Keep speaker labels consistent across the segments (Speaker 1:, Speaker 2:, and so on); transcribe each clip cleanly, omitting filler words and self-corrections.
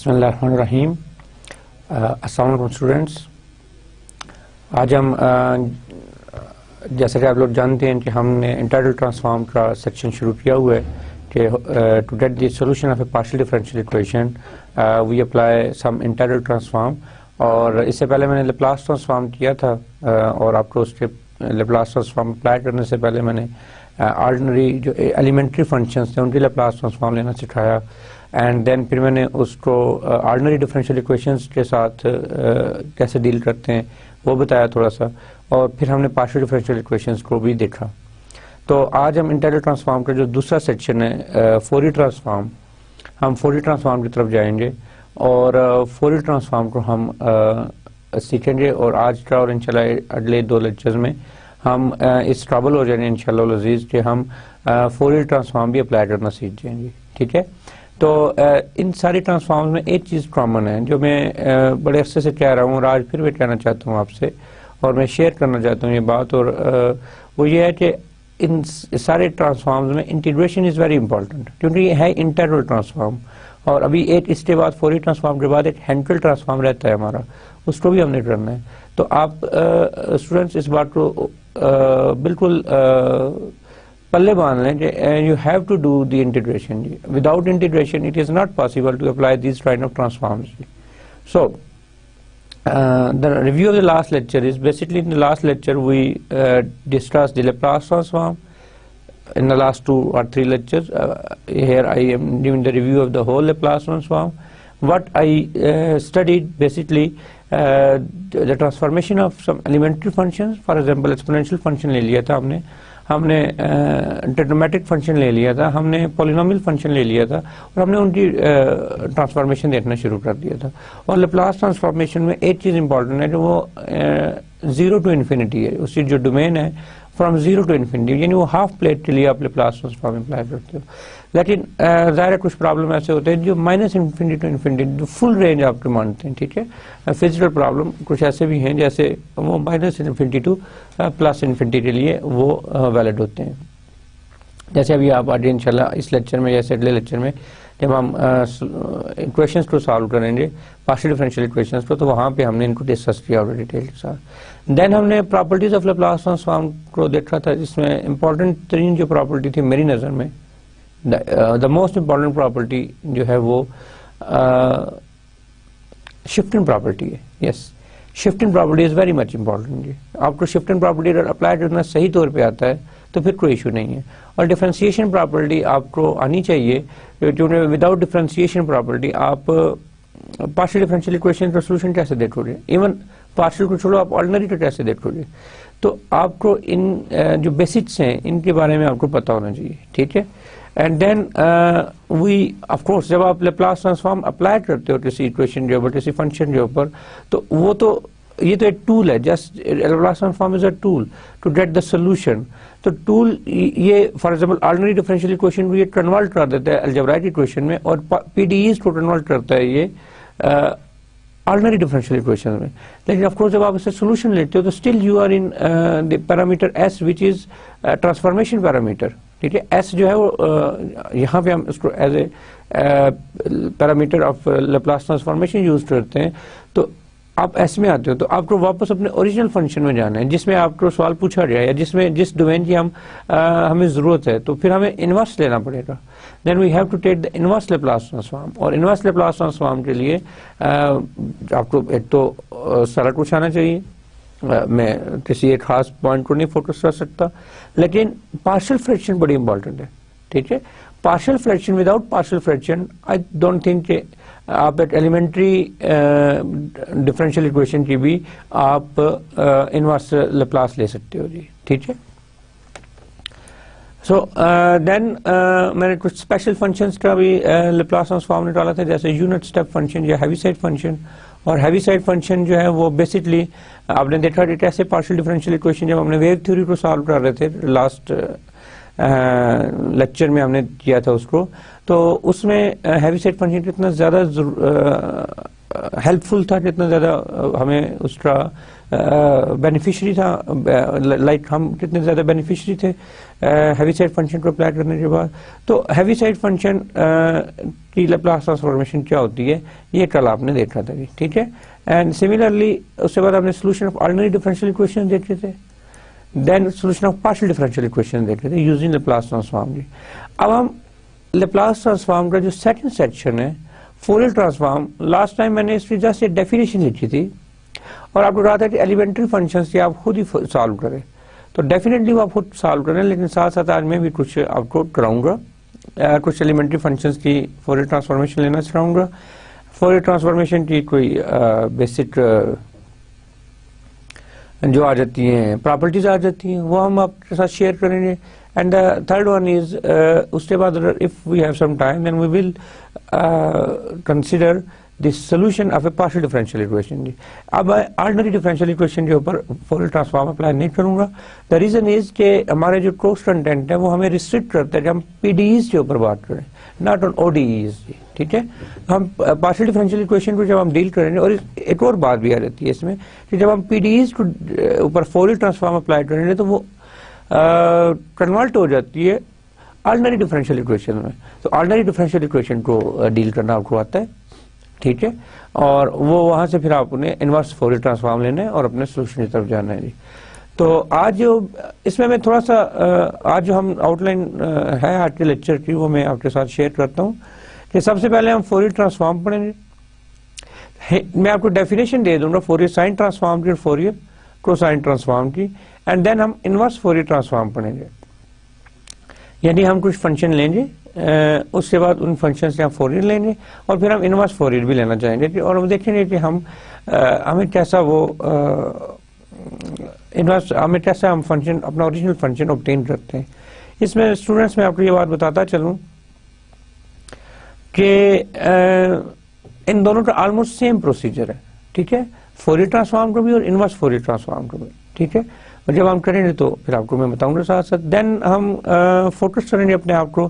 Speaker 1: बिस्मिल्लाहिर्रहमानिर्रहीम। अस्सलाम वालेकुम स्टूडेंट्स। आज हम जैसे कि आप लोग जानते हैं कि हमने इंटीग्रल ट्रांसफॉर्म का सेक्शन शुरू किया हुआ है कि to get the solution of a partial differential equation we apply some integral transform. और इससे पहले मैंने लैप्लास ट्रांसफॉर्म किया था और आपको उसके लैप्लास ट्रांसफॉर्म अप्लाई करने से पहले मैंने ऑर्डिनरी जो एलिमेंट्री फंक्शंस थे उनके लैप्लास ट्रांसफॉर्म लेना सिखाया। एंड देन फिर मैंने उसको ऑर्डिनरी डिफरेंशियल इक्वेशंस के साथ कैसे डील करते हैं वो बताया थोड़ा सा, और फिर हमने पार्शियल डिफरेंशियल इक्वेशंस को भी देखा। तो आज हम इंटीग्रल ट्रांसफॉर्म का जो दूसरा सेक्शन है फोरियर ट्रांसफॉर्म, हम फोरियर ट्रांसफॉर्म की तरफ जाएंगे और फोरियर ट्रांसफॉर्म को हम सीखेंगे। और आज का और इंशाल्लाह अगले 2 लेक्चर्स में हम इस काबिल हो जाएंगे इंशाल्लाह अज़ीज़ कि हम फोरियर ट्रांसफॉर्म भी अप्लाई करना सीख जाएंगे। ठीक है, तो इन सारी ट्रांसफॉर्म्स में एक चीज़ कॉमन है जो मैं बड़े अरसे से कह रहा हूँ और आज फिर भी कहना चाहता हूँ आपसे, और मैं शेयर करना चाहता हूँ ये बात। और वो ये है कि इन सारे ट्रांसफॉर्म्स में इंटीग्रेशन इज़ वेरी इंपॉर्टेंट, क्योंकि ये है इंटीग्रल ट्रांसफॉर्म। और अभी एक इसके बाद फोरियर ट्रांसफॉर्म के बाद एक हैंकेल ट्रांसफॉर्म रहता है हमारा, उसको भी हमने करना है। तो आप स्टूडेंट्स इस बात को बिल्कुल पल्ले बांध लें कि you have to do the integration. Without integration it is not possible to apply this kind of transforms. So the review of the last lecture is basically in the last lecture we discussed the Laplace transform. In the last 2 or 3 lectures here I am giving the review of the whole Laplace transform. What I studied basically the transformation of some elementary functions, for example exponential function ले लिया था हमने trigonometric function ले लिया था, हमने polynomial function ले लिया था और हमने उनकी ट्रांसफॉर्मेशन देखना शुरू कर दिया था। और लैप्लास ट्रांसफॉर्मेशन में एक चीज़ इंपॉर्टेंट है कि वो 0 to इन्फिनिटी है, उसकी जो डोमेन है फ्रॉम 0 to इन्फिनिटी, यानी वो हाफ प्लेट के लिए आप लैप्लास ट्रांसफॉर्म अप्लाई करते हो। लेकिन ज़ाहिर कुछ प्रॉब्लम ऐसे होते हैं जो माइनस इन्फिनिटी टू इन्फिनिटी जो फुल रेंज आपके मानते हैं। ठीक है, फिजिकल प्रॉब्लम कुछ ऐसे भी हैं जैसे वो minus infinity to plus infinity के लिए वो वैलिड होते हैं। जैसे अभी आप आगे इंशाल्लाह इस लेक्चर में जैसे अगले लेक्चर में जब हम इक्वेशंस को सॉल्व करेंगे पार्शियल डिफरेंशियल इक्वेशंस को, तो वहाँ पे हमने इनको डिस्कस किया और डिटेल के साथ। देन हमने प्रॉपर्टीज ऑफ लैप्लास ट्रांसफॉर्म को देखा था, जिसमें इंपॉर्टेंट तरीन जो प्रॉपर्टी थी मेरी नज़र में, द मोस्ट इम्पॉर्टेंट प्रॉपर्टी जो है वो शिफ्टिंग प्रॉपर्टी है। Yes, shifting property is very much important जी। आपको शिफ्टिंग प्रॉपर्टी अगर अप्लाई करना सही तौर पे आता है तो फिर कोई इशू नहीं है। और डिफरेंशिएशन प्रॉपर्टी आपको आनी चाहिए, क्योंकि विदाउट डिफरेंशिएशन प्रॉपर्टी आप पार्शियल डिफरेंशियल इक्वेशन का सॉल्यूशन कैसे देखोगे, इवन पार्शियल को छोड़ो आप ऑर्डिनरी को कैसे देखोगे। तो आपको इन जो बेसिक्स हैं इनके बारे में आपको पता होना चाहिए। ठीक है, and then we of course जब आप लैप्लास ट्रांसफॉर्म अप्लाई करते हो किसी इक्वेशन के ऊपर, किसी फंक्शन के ऊपर, तो वो तो ये तो एक टूल है, just Laplace transform is a tool to get the solution. तो टूल ये for example ordinary differential equation को ये कन्वर्ट कर देता है अलजेब्राइक इक्वेशन में, और पीडीईज को कन्वर्ट करता है ये ऑर्डिनरी डिफरेंशियल इक्वेशन में। लेकिन ऑफ कोर्स जब आप इससे सोल्यूशन लेते हो तो still you are in the parameter S which is transformation parameter. ठीक है, एस जो है वो यहाँ पे हम इसको as a parameter of Laplace transformation use करते हैं। तो आप एस में आते हो तो आपको वापस अपने ओरिजिनल फंक्शन में जाना है जिसमें आपको सवाल पूछा गया है, जिसमें जिस डोमेन की हमें जरूरत है, तो फिर हमें इनवर्स लेना पड़ेगा। Then we have to take the inverse Laplace transform. और इनवर्स लैप्लास ट्रांसफॉर्म के लिए आपको एक तो सारा कुछ आना चाहिए, मैं किसी एक खास पॉइंट को नहीं फोकस कर सकता, लेकिन पार्शियल फ्रैक्शन बड़ी इंपॉर्टेंट है। ठीक है, partial fraction, without partial fraction I don't think आप एक एलिमेंट्री डिफरेंशियल इक्वेशन की भी आप इनवर्स लैप्लास ले सकते हो जी। ठीक है, सो देन मैंने कुछ स्पेशल फंक्शंस का भी लैप्लास ट्रांसफॉर्म निकाला था, जैसे यूनिट स्टेप फंक्शन या हैवीसाइड फंक्शन। और हैवीसाइड फंक्शन जो है वो बेसिकली आपने देखा कि कैसे पार्शियल डिफरेंशियल इक्वेशन जब हमने वेव थ्योरी को सॉल्व कर रहे थे लास्ट लेक्चर में हमने किया था उसको, तो उसमें हैवीसाइड फंक्शन कितना ज़्यादा हेल्पफुल था, कितना ज़्यादा हमें उसका बेनिफिशियरी था, लाइक हम कितने ज़्यादा बेनिफिशियरी थे हैवी साइड फंक्शन को अप्लाई करने के बाद। तो हैवी साइड फंक्शन की लैप्लास ट्रांसफॉर्मेशन क्या होती है ये कल आपने देखा था, ठीक है। एंड सिमिलरली उसके बाद आपने solution of ordinary differential equation देखे थे, then solution of partial differential equation देखे थे यूजिंग लैप्लास ट्रांसफॉर्म जी। अब हम लैप्लास ट्रांसफॉर्म का जो सेकंड सेक्शन है फोरियर ट्रांसफॉर्म, लास्ट टाइम मैंने इसकी जस्ट एक डेफिनेशन लिखी थी और आपको कहा था कि एलिमेंट्री फंक्शंस की आप खुद ही सॉल्व करें, तो डेफिनेटली वो आप खुद सॉल्व करें, लेकिन साथ साथ आज मैं भी कुछ आपको कराऊंगा, कुछ एलिमेंट्री फंक्शंस की फोरियर ट्रांसफॉर्मेशन लेना सिखाऊंगा। फोरियर ट्रांसफॉर्मेशन की कोई बेसिक जो आ जाती हैं प्रॉपर्टीज आ जाती हैं वो हम आपके साथ शेयर करेंगे। And the third one is उसके बाद if we have some time then we will consider the solution of a partial differential equation जी। अब ऑर्डिनरी डिफरेंशियल इक्वेशन के ऊपर फोरियर ट्रांसफॉर्म अप्लाई नहीं करूंगा। द रीजन इज के हमारे जो कोर्स कंटेंट है वो हमें रिस्ट्रिक्ट करते हैं कि हम पीडीईज के ऊपर बात करें, नॉट ऑन ओडीईज जी, ठीक है। हम पार्शियल डिफरेंशियल इक्वेशन को जब हम डील करेंगे, और एक और बात भी आ जाती है इसमें कि जब हम पीडीईज को ऊपर फोरियर ट्रांसफॉर्म अप्लाई करेंगे तो वो कन्वर्ट हो जाती है ऑर्डिनरी डिफरेंशियल इक्वेशन में। तो ऑर्डिनरी डिफरेंशियल इक्वेशन को डील करना आपको आता है, ठीक है, और वो वहां से फिर आपने इनवर्स फोरियर ट्रांसफॉर्म लेना है और अपने सोल्यूशन की तरफ जाना है जी। तो आज जो इसमें मैं थोड़ा सा आज जो हम आउटलाइन है आज के लेक्चर की वो मैं आपके साथ शेयर करता हूँ कि सबसे पहले हम फोरियर ट्रांसफॉर्म पढ़ेंगे। मैं आपको डेफिनेशन दे दूंगा फोरियर साइन ट्रांसफॉर्म की और फोरियर कोसाइन ट्रांसफॉर्म की, एंड देन हम इनवर्स फोरियर ट्रांसफॉर्म पढ़ेंगे। यानी हम कुछ फंक्शन लेंगे, उसके बाद उन फंक्शन से हम फोरियर लेंगे और फिर हम इनवर्स फोरियर भी लेना चाहेंगे और हम देखेंगे कि हमें कैसा वो इनवर्स हमें कैसा हम फंक्शन अपना ओरिजिनल फंक्शन ऑब्टेन करते हैं। इसमें स्टूडेंट्स मैं आपको ये बात बताता चलूं कि इन दोनों का ऑलमोस्ट सेम प्रोसीजर है, ठीक है, फोरियर ट्रांसफॉर्म को भी और इनवर्स फोरियर ट्रांसफॉर्म को भी, ठीक है। और जब हम करेंगे तो फिर आपको मैं बताऊंगा साथ साथ। देन हम फोकस करेंगे अपने आप को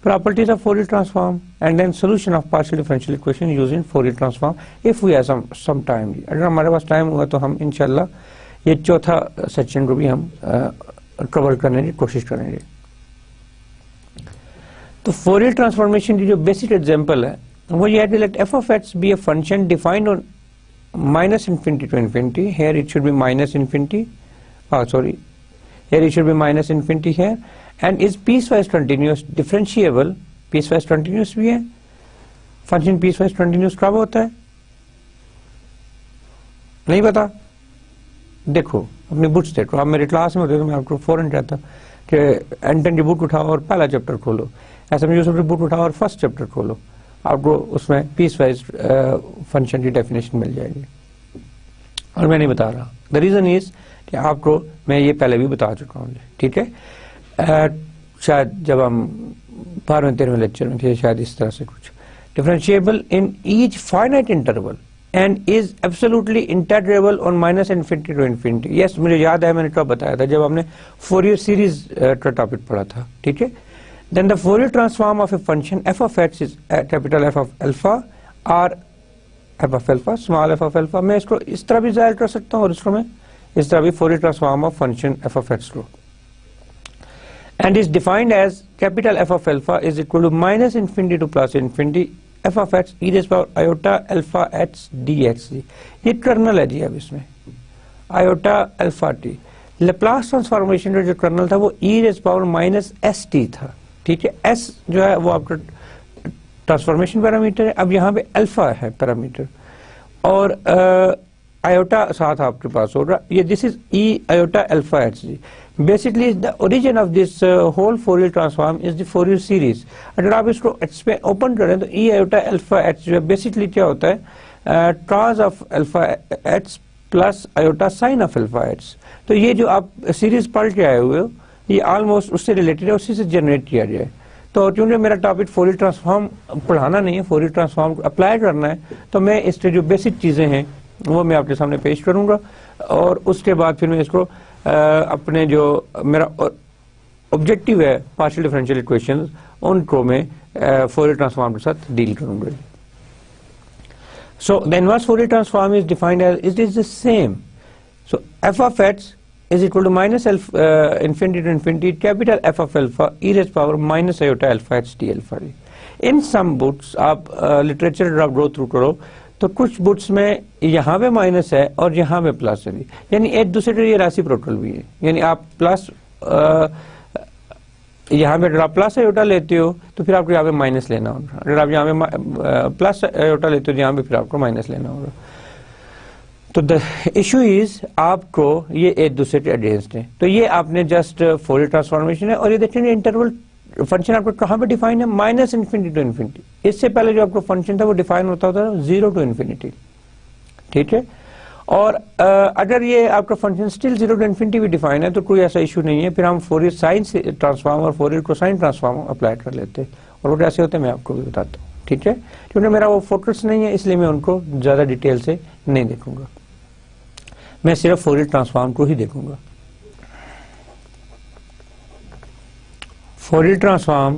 Speaker 1: properties of Fourier transform and then solution of partial differential equation using Fourier transform if we have some time. अगर हमारे पास टाइम हुआ तो हम इंशाल्लाह ये चौथा सेक्शन को भी हम कवर करने की कोशिश करेंगे। तो फोरियर ट्रांसफॉर्मेशन की जो बेसिक एग्जांपल है वो ये है कि let F of X be a function defined on minus infinity to infinity. Here it should be minus infinity. Here it should be minus infinity here, and is piecewise continuous, differentiable. Piecewise continuous भी है। Function piecewise continuous कब होता है नहीं पता? देखो अपनी books देखो, आप मेरे क्लास में होते तो मैं आपको फौरन कहता कि एंटन की बुक उठाओ और पहला चैप्टर खोलो, एसएम यूसुफ की बुक उठाओ और फर्स्ट चैप्टर खोलो, आपको उसमें पीसवाइज फंक्शन की डेफिनेशन मिल जाएगी। और मैं नहीं बता रहा, द रीजन इज कि आपको मैं ये पहले भी बता चुका हूँ, ठीक है। शायद जब हम 12वें-13वें लेक्चर में थे शायद इस तरह से कुछ differentiable in each finite interval and is absolutely integrable on minus infinity to infinity. Yes मुझे याद है मैंने कब बताया था जब हमने फोरियर सीरीज का टॉपिक पढ़ा था, ठीक है। Then the Fourier transform of a function f of x is capital F of alpha or f of alpha small f of alpha। मैं इसको इस तरह भी जाहिर कर सकता हूँ और इसको मैं इस तरह भी Fourier transform of function f of x को, and is defined as capital F of alpha is equal to minus infinity to plus infinity f of x e raised power iota alpha h dx। ये colonel है जी। अब इसमें iota alpha t Laplace transformation का जो colonel था वो e raised power minus S T था, ठीक है। s जो है वो आपका ट्रांसफॉर्मेशन पैरामीटर है, अब यहाँ पे अल्फा है पैरामीटर और आयोटा साथ आपके पास होगा, ये this is E iota alpha H जी। Basically the origin of this whole Fourier transform is the Fourier series. अगर आप इसको एच पे ओपन करें तो ई आयोटा अल्फा एच जो है बेसिकली क्या होता है trans of alpha H plus iota sine of alpha H. तो ये जो आप सीरीज पढ़ के आए हुए हो ये ऑलमोस्ट उससे रिलेटेड है, उसी से जनरेट किया जाए। तो क्योंकि मेरा टॉपिक फोरियर ट्रांसफॉर्म पढ़ाना नहीं है, फोरियर ट्रांसफॉर्म अप्लाई करना है, तो मैं इसके जो बेसिक चीज़ें हैं वो मैं आपके सामने पेश करूंगा और उसके बाद फिर मैं इसको अपने जो मेरा ऑब्जेक्टिव है पार्शियल डिफरेंशियल इक्वेशंस उनको मैं फोरियर ट्रांसफॉर्म के साथ डील करूंगा। So the inverse Fourier transform is defined as it is the same so F of X is equal to minus infinity to infinity capital F of alpha E raise power minus iota alpha x D alpha D. In some books आप literature आप go through करो तो कुछ books में यहाँ पे minus है और यहाँ पे प्लस है भी, यानी एक दूसरे के लिए रेसिप्रोकल भी है। यानी आप प्लस यहाँ पे अगर आप प्लस आयोटा लेते हो तो फिर आपको यहाँ पे माइनस लेना होगा, अगर आप यहाँ पे प्लस आयोटा लेते हो तो यहाँ पे फिर आपको माइनस लेना होगा। तो द इशू इज आपको ये एक दूसरे के अगेंस्ट है। तो ये आपने जस्ट फोरियर ट्रांसफॉर्मेशन है और ये देखेंगे इंटरवल फंक्शन आपको कहाँ पे डिफाइन है, माइनस इन्फिनिटी टू इन्फिनिटी। इससे पहले जो आपको फंक्शन था वो डिफाइन होता था 0 टू इन्फिनिटी, ठीक है। और अगर ये आपका फंक्शन स्टिल 0 टू इन्फिनिटी भी डिफाइन है तो कोई ऐसा इशू नहीं है, फिर हम फोरियर साइन ट्रांसफॉर्म और फोरियर कोसाइन ट्रांसफॉर्म अप्लाई कर लेते हैं और वो कैसे होते हैं मैं आपको भी बताता हूँ, ठीक है। क्योंकि मेरा वो फोकस नहीं है इसलिए मैं उनको ज्यादा डिटेल से नहीं देखूंगा, मैं सिर्फ फोरियर ट्रांसफॉर्म को ही देखूंगा। फोरियर ट्रांसफॉर्म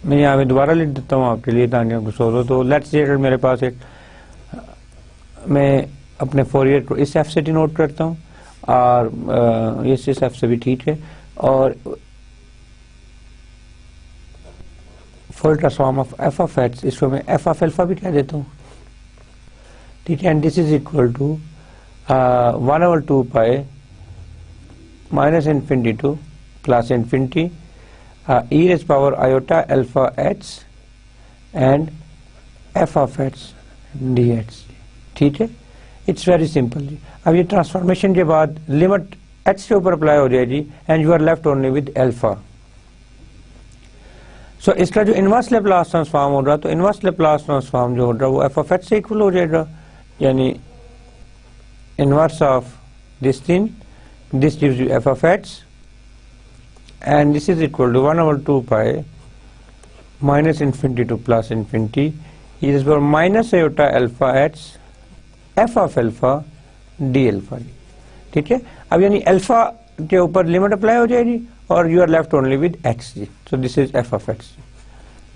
Speaker 1: मैं यहाँ पे दोबारा लिख देता हूँ आपके लिए ताकि आपको सोचो। तो लेट्स से अगर मेरे पास एक, मैं अपने फोरियर को इस एफ से डिनोट करता हूँ और इस एफ से भी ठीक है, और Fourier transform of F of X इसको मैं एफ ऑफ अल्फा भी कह देता हूँ, ठीक है। And this is equal to 1/2 pi minus infinity to plus infinity e raised power iota alpha h and f of h dx, ठीक है। इट्स वेरी सिंपल जी। अब ये ट्रांसफॉर्मेशन के बाद लिमिट h के ऊपर अप्लाई हो जाएगी and you are left only with alpha. So इसका जो इनवर्स लैप्लास ट्रांसफॉर्म हो रहा, तो इनवर्स लैप्लास ट्रांसफॉर्म जो हो रहा वो f of h से इक्वल हो जाएगा, यानी inverse of this thing, this gives you f of h and this is equal to 1/2 pi minus infinity to plus infinity e raised power minus iota alpha h f of alpha d alpha, ठीक है। अब यानी alpha के ऊपर limit apply हो जाएगी और you are left only with x जी। So this is f of x,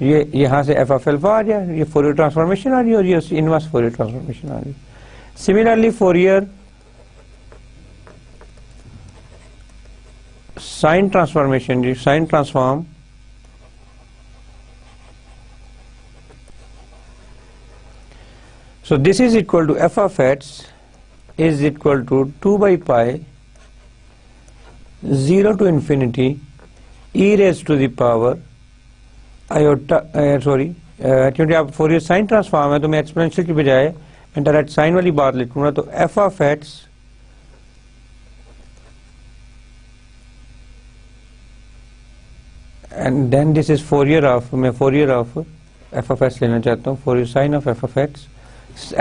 Speaker 1: ये यहाँ से f of alpha आ जाए, ये फोरियर ट्रांसफॉर्मेशन आ रही है और ये इनवर्स फोरियर ट्रांसफॉर्मेशन आ रही है। सिमिलरली फोरियर साइन ट्रांसफॉर्मेशन जी, sine transform so this is equal to F of X is equal to 2 by pi 0 to infinity e raised to the power iota क्योंकि आप फोरियर साइन ट्रांसफॉर्म है तो मैं exponential की बजाय मैं direct sine वाली बात लिखूंगा, तो F of x and then this is Fourier of, मैं Fourier of f of x लेना चाहता हूँ, Fourier sin of f of x,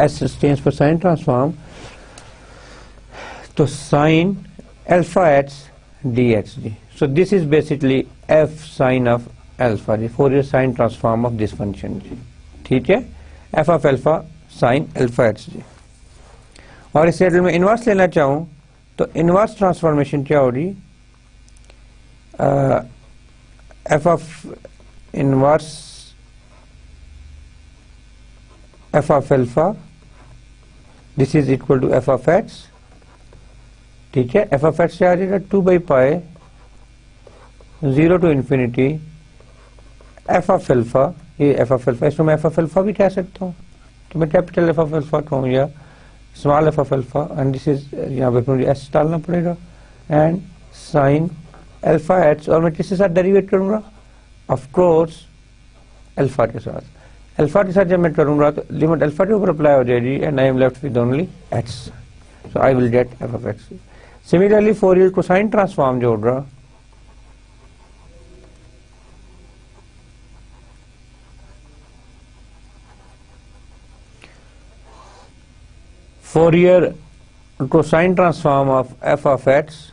Speaker 1: s stands for sin transform, तो sin alpha x dx ji. So this is basically f sin of alpha ji, Fourier sin transform of this function जी, ठीक है। f of alpha sin alpha x जी। और इसे अगर मैं inverse लेना चाहूँ तो इनवर्स ट्रांसफॉर्मेशन क्या होगी, f of inverse f of alpha this is equal to f of x, ठीक है। f of x से आ जाएगा 2 by pi 0 to infinity f of alpha, ये f of alpha, इसको मैं f of alpha भी कह सकता हूँ, तो मैं कैपिटल f of alpha कहूँ या small f of alpha, and this is यहाँ पे मुझे s डालना पड़ेगा एंड साइन अल्फा एच, और मैं किसके साथ डेरिवेट करूंगा, ऑफ कोर्स अल्फा के साथ। अल्फा के साथ जब मैं करूंगा तो लिमिट अल्फा के ऊपर अप्लाई हो जाएगी and I am left with only H, so I will get F of X. Similarly Fourier cosine transform जो होगा, Fourier cosine transform of F of X,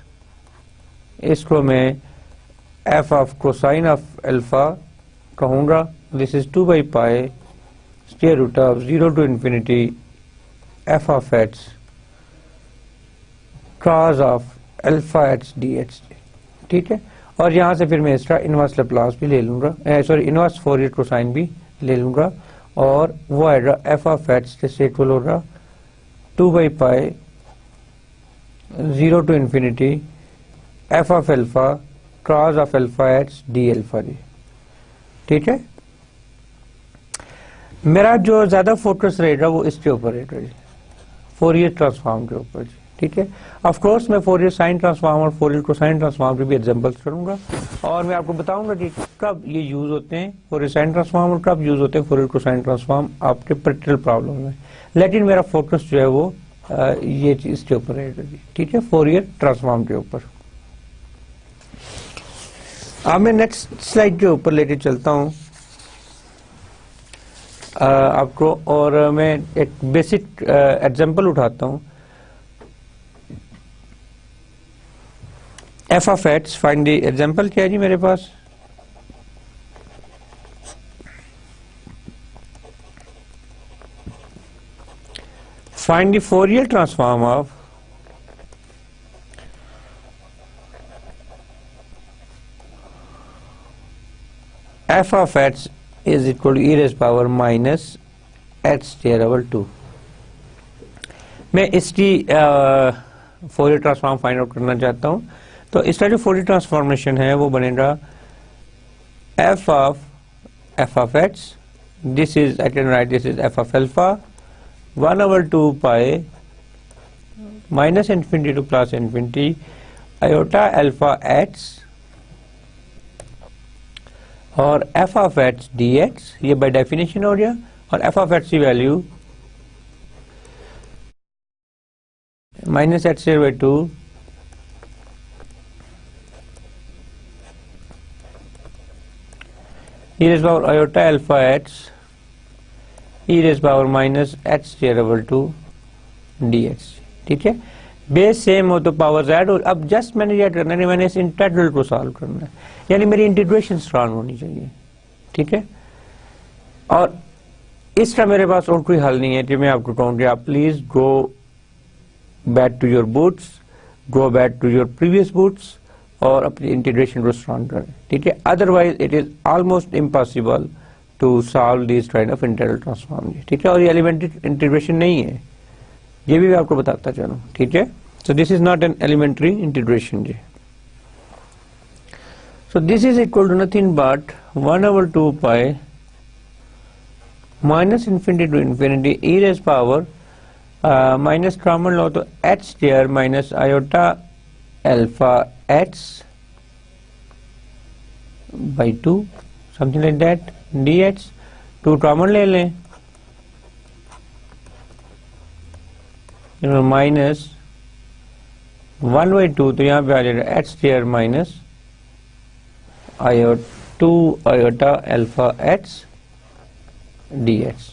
Speaker 1: इसको मैं f of cosine of alpha कहूंगा, this is 2 by pi square root of 0 to infinity f of x cos of alpha h dx, ठीक है। और यहां से फिर मैं इसका इनवर्स लैप्लास भी ले लूंगा, सॉरी इनवर्स फोरियर कोसाइन भी ले लूंगा, और वो आएगा f of x जिससे इक्वल होगा 2 by pi 0 to infinity f of alpha cos of alpha h d alpha जी। ठीक है, मेरा जो ज्यादा फोकस रहेगा वो इसके ऊपर रहेगा जी, फोरियर ट्रांसफॉर्म के ऊपर जी। ठीक है, ऑफ कोर्स मैं फोरियर साइन ट्रांसफॉर्म और फोरियर कोसाइन ट्रांसफॉर्म के भी एग्जांपल्स करूंगा और मैं आपको बताऊंगा कि कब ये यूज होते हैं फोरियर साइन ट्रांसफॉर्म और कब यूज होते हैं फोरियर कोसाइन ट्रांसफॉर्म आपके पर्टिकुलर प्रॉब्लम में। लेकिन मेरा फोकस जो है वो ये चीज के ऊपर रहेगा जी। ठीक है, फोरियर ट्रांसफॉर्म के ऊपर। अब मैं नेक्स्ट स्लाइड के ऊपर लेके चलता हूं आपको, और मैं एक बेसिक एग्जांपल उठाता हूं। F of X, find the example क्या है जी मेरे पास, find the Fourier transform of F of X is equal to E raise power minus H square over 2। मैं इसकी फोरियर ट्रांसफॉर्म फाइंड आउट करना चाहता हूं। तो इसका जो फोरियर ट्रांसफॉर्मेशन है वो बनेगा F of x, this is I can write this is F of alpha 1/2 pi minus infinity to plus infinity iota alpha x और F of X D X, ये बाय डेफिनेशन हो गया। और F of X की value minus H square by 2 e raised power iota alpha x e raised power minus H square over 2 dx। ठीक है, base same हो तो power Z, और अब जस्ट मैंने क्या करना है, मैंने इस इंटीग्रल को सॉल्व करना है, यानी मेरी इंटीग्रेशन स्ट्रांग होनी चाहिए। ठीक है, और इसका मेरे पास और कोई हल नहीं है कि मैं आपको कहूँ कि आप please go back to your books, go back to your previous books और अपनी इंटीग्रेशन को स्ट्रांग करें। ठीक है, otherwise it is almost impossible to solve this kind of integral transform. ठीक है, और ये एलिमेंट्री इंटीग्रेशन नहीं है, ये भी मैं आपको बताता चलूं। ठीक है, so this is not an elementary integration ji. so this is equal to nothing but 1/2 pi minus infinity to infinity e raised power minus common लो तो h square minus iota alpha x by 2 something like that dx, 2 common ले लें, minus 1/2 तो यहाँ पे आ जाएगा H square minus two iota alpha x D x.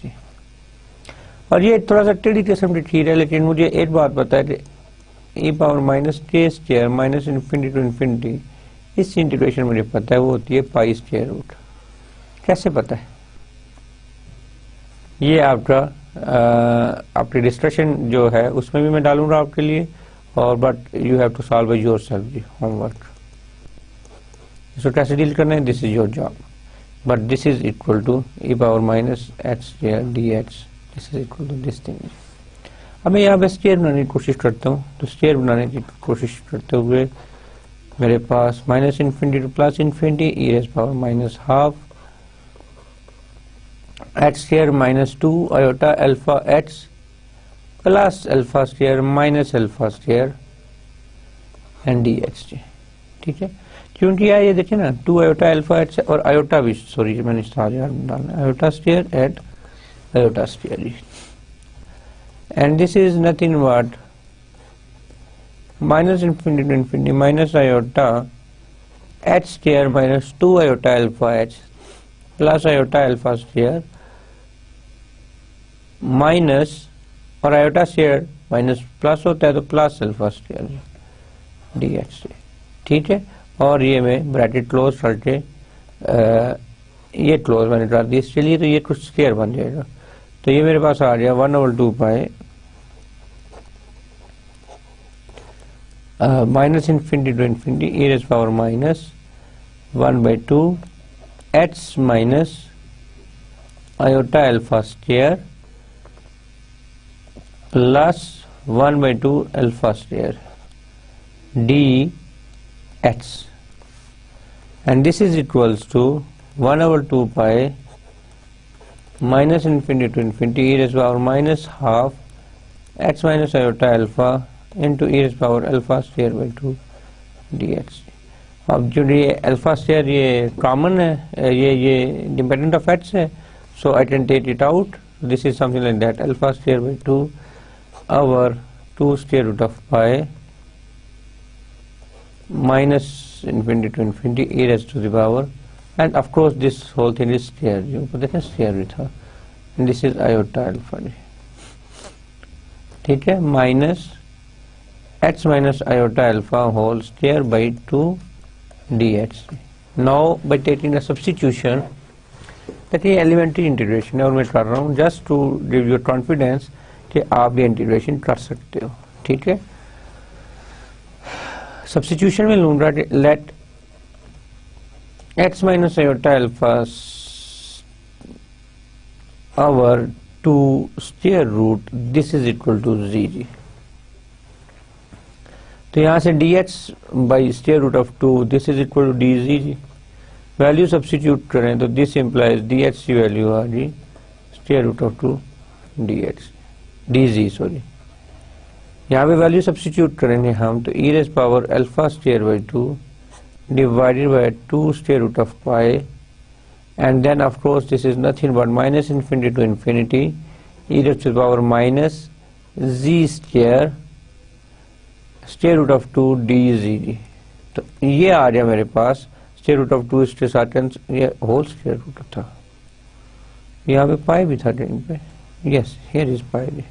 Speaker 1: और ये थोड़ा सा टेढ़ी किस्म की चीज है, लेकिन मुझे एक बात पता है कि e power minus K square minus infinity to infinity, इस इंटीग्रेशन मुझे पता है वो होती है पाई स्क्वायर रूट। कैसे पता है, ये आपका आपकी डिस्कशन जो है उसमें भी मैं डालूंगा आपके लिए, और but you have to solve by yourself जी, होमवर्क। इसको कैसे डील करना है, this is your job, but this is equal to E power minus H square D X, this is equal to this thing. अब मैं यहाँ पे square बनाने की कोशिश करता हूँ, तो स्क्वायर बनाने की कोशिश करते हुए मेरे पास minus infinity to plus infinity E raise power minus half H square minus 2 iota alpha X plus alpha square minus alpha square and D x जी। ठीक है, क्योंकि यार ये देखिए ना 2 आयोटा अल्फा एक्स और आयोटा भी, सॉरी मैंने डालना iota square at iota square जी, and this is nothing but minus infinity to infinity minus iota H square minus 2 iota alpha X plus iota alpha square minus, और iota square minus plus होता है तो plus alpha square D x. ठीक है, और ये मैं bracket close करके ये क्लोज मैंने कर दी इसके लिए, तो ये कुछ स्क्वायर बन जाएगा। तो ये मेरे पास आ गया 1/2 pi minus infinity to infinity E raise power minus 1/2 H minus iota alpha square plus 1/2 alpha square dx, and this is equals to 1/2 pi minus infinity to infinity e raised to the power minus half x minus iota alpha into e raised to the power alpha square by 2 dx। अब जो ये alpha square ये common है, ये dependent of H है, so I can take it out, this is something like that alpha square by 2 over 2 square root of pi minus infinity to infinity e raised to the power, and of course this whole thing is square, जो ऊपर देखें square भी था, and this is iota alpha, ठीक है, minus x minus iota alpha whole square by 2 dx। now by taking a substitution, that ये elementary integration है और मैं कर रहा हूँ just to give you confidence कि आप ये integration कर सकते हो, ठीक है। substitution में लूँगा let x minus iota alpha over 2 square root this is equal to 0, तो यहाँ से dx by square root of 2 this is equal to dz, value substitute करें तो दिस इम्प्लाइज dx की वैल्यू आ गई square root of 2 dz, sorry, यहाँ पे वैल्यू सब्स्टिट्यूट करेंगे हम तो e raise power alpha square by 2 divided by 2 square root of pi, and then of course this is nothing but minus infinity to infinity e raise to power minus z square square root of 2 dz, तो ये आ गया मेरे पास square root of 2 इसके साथ ये whole square root था, यहाँ पे पाई भी था कहीं पे, yes here is pi,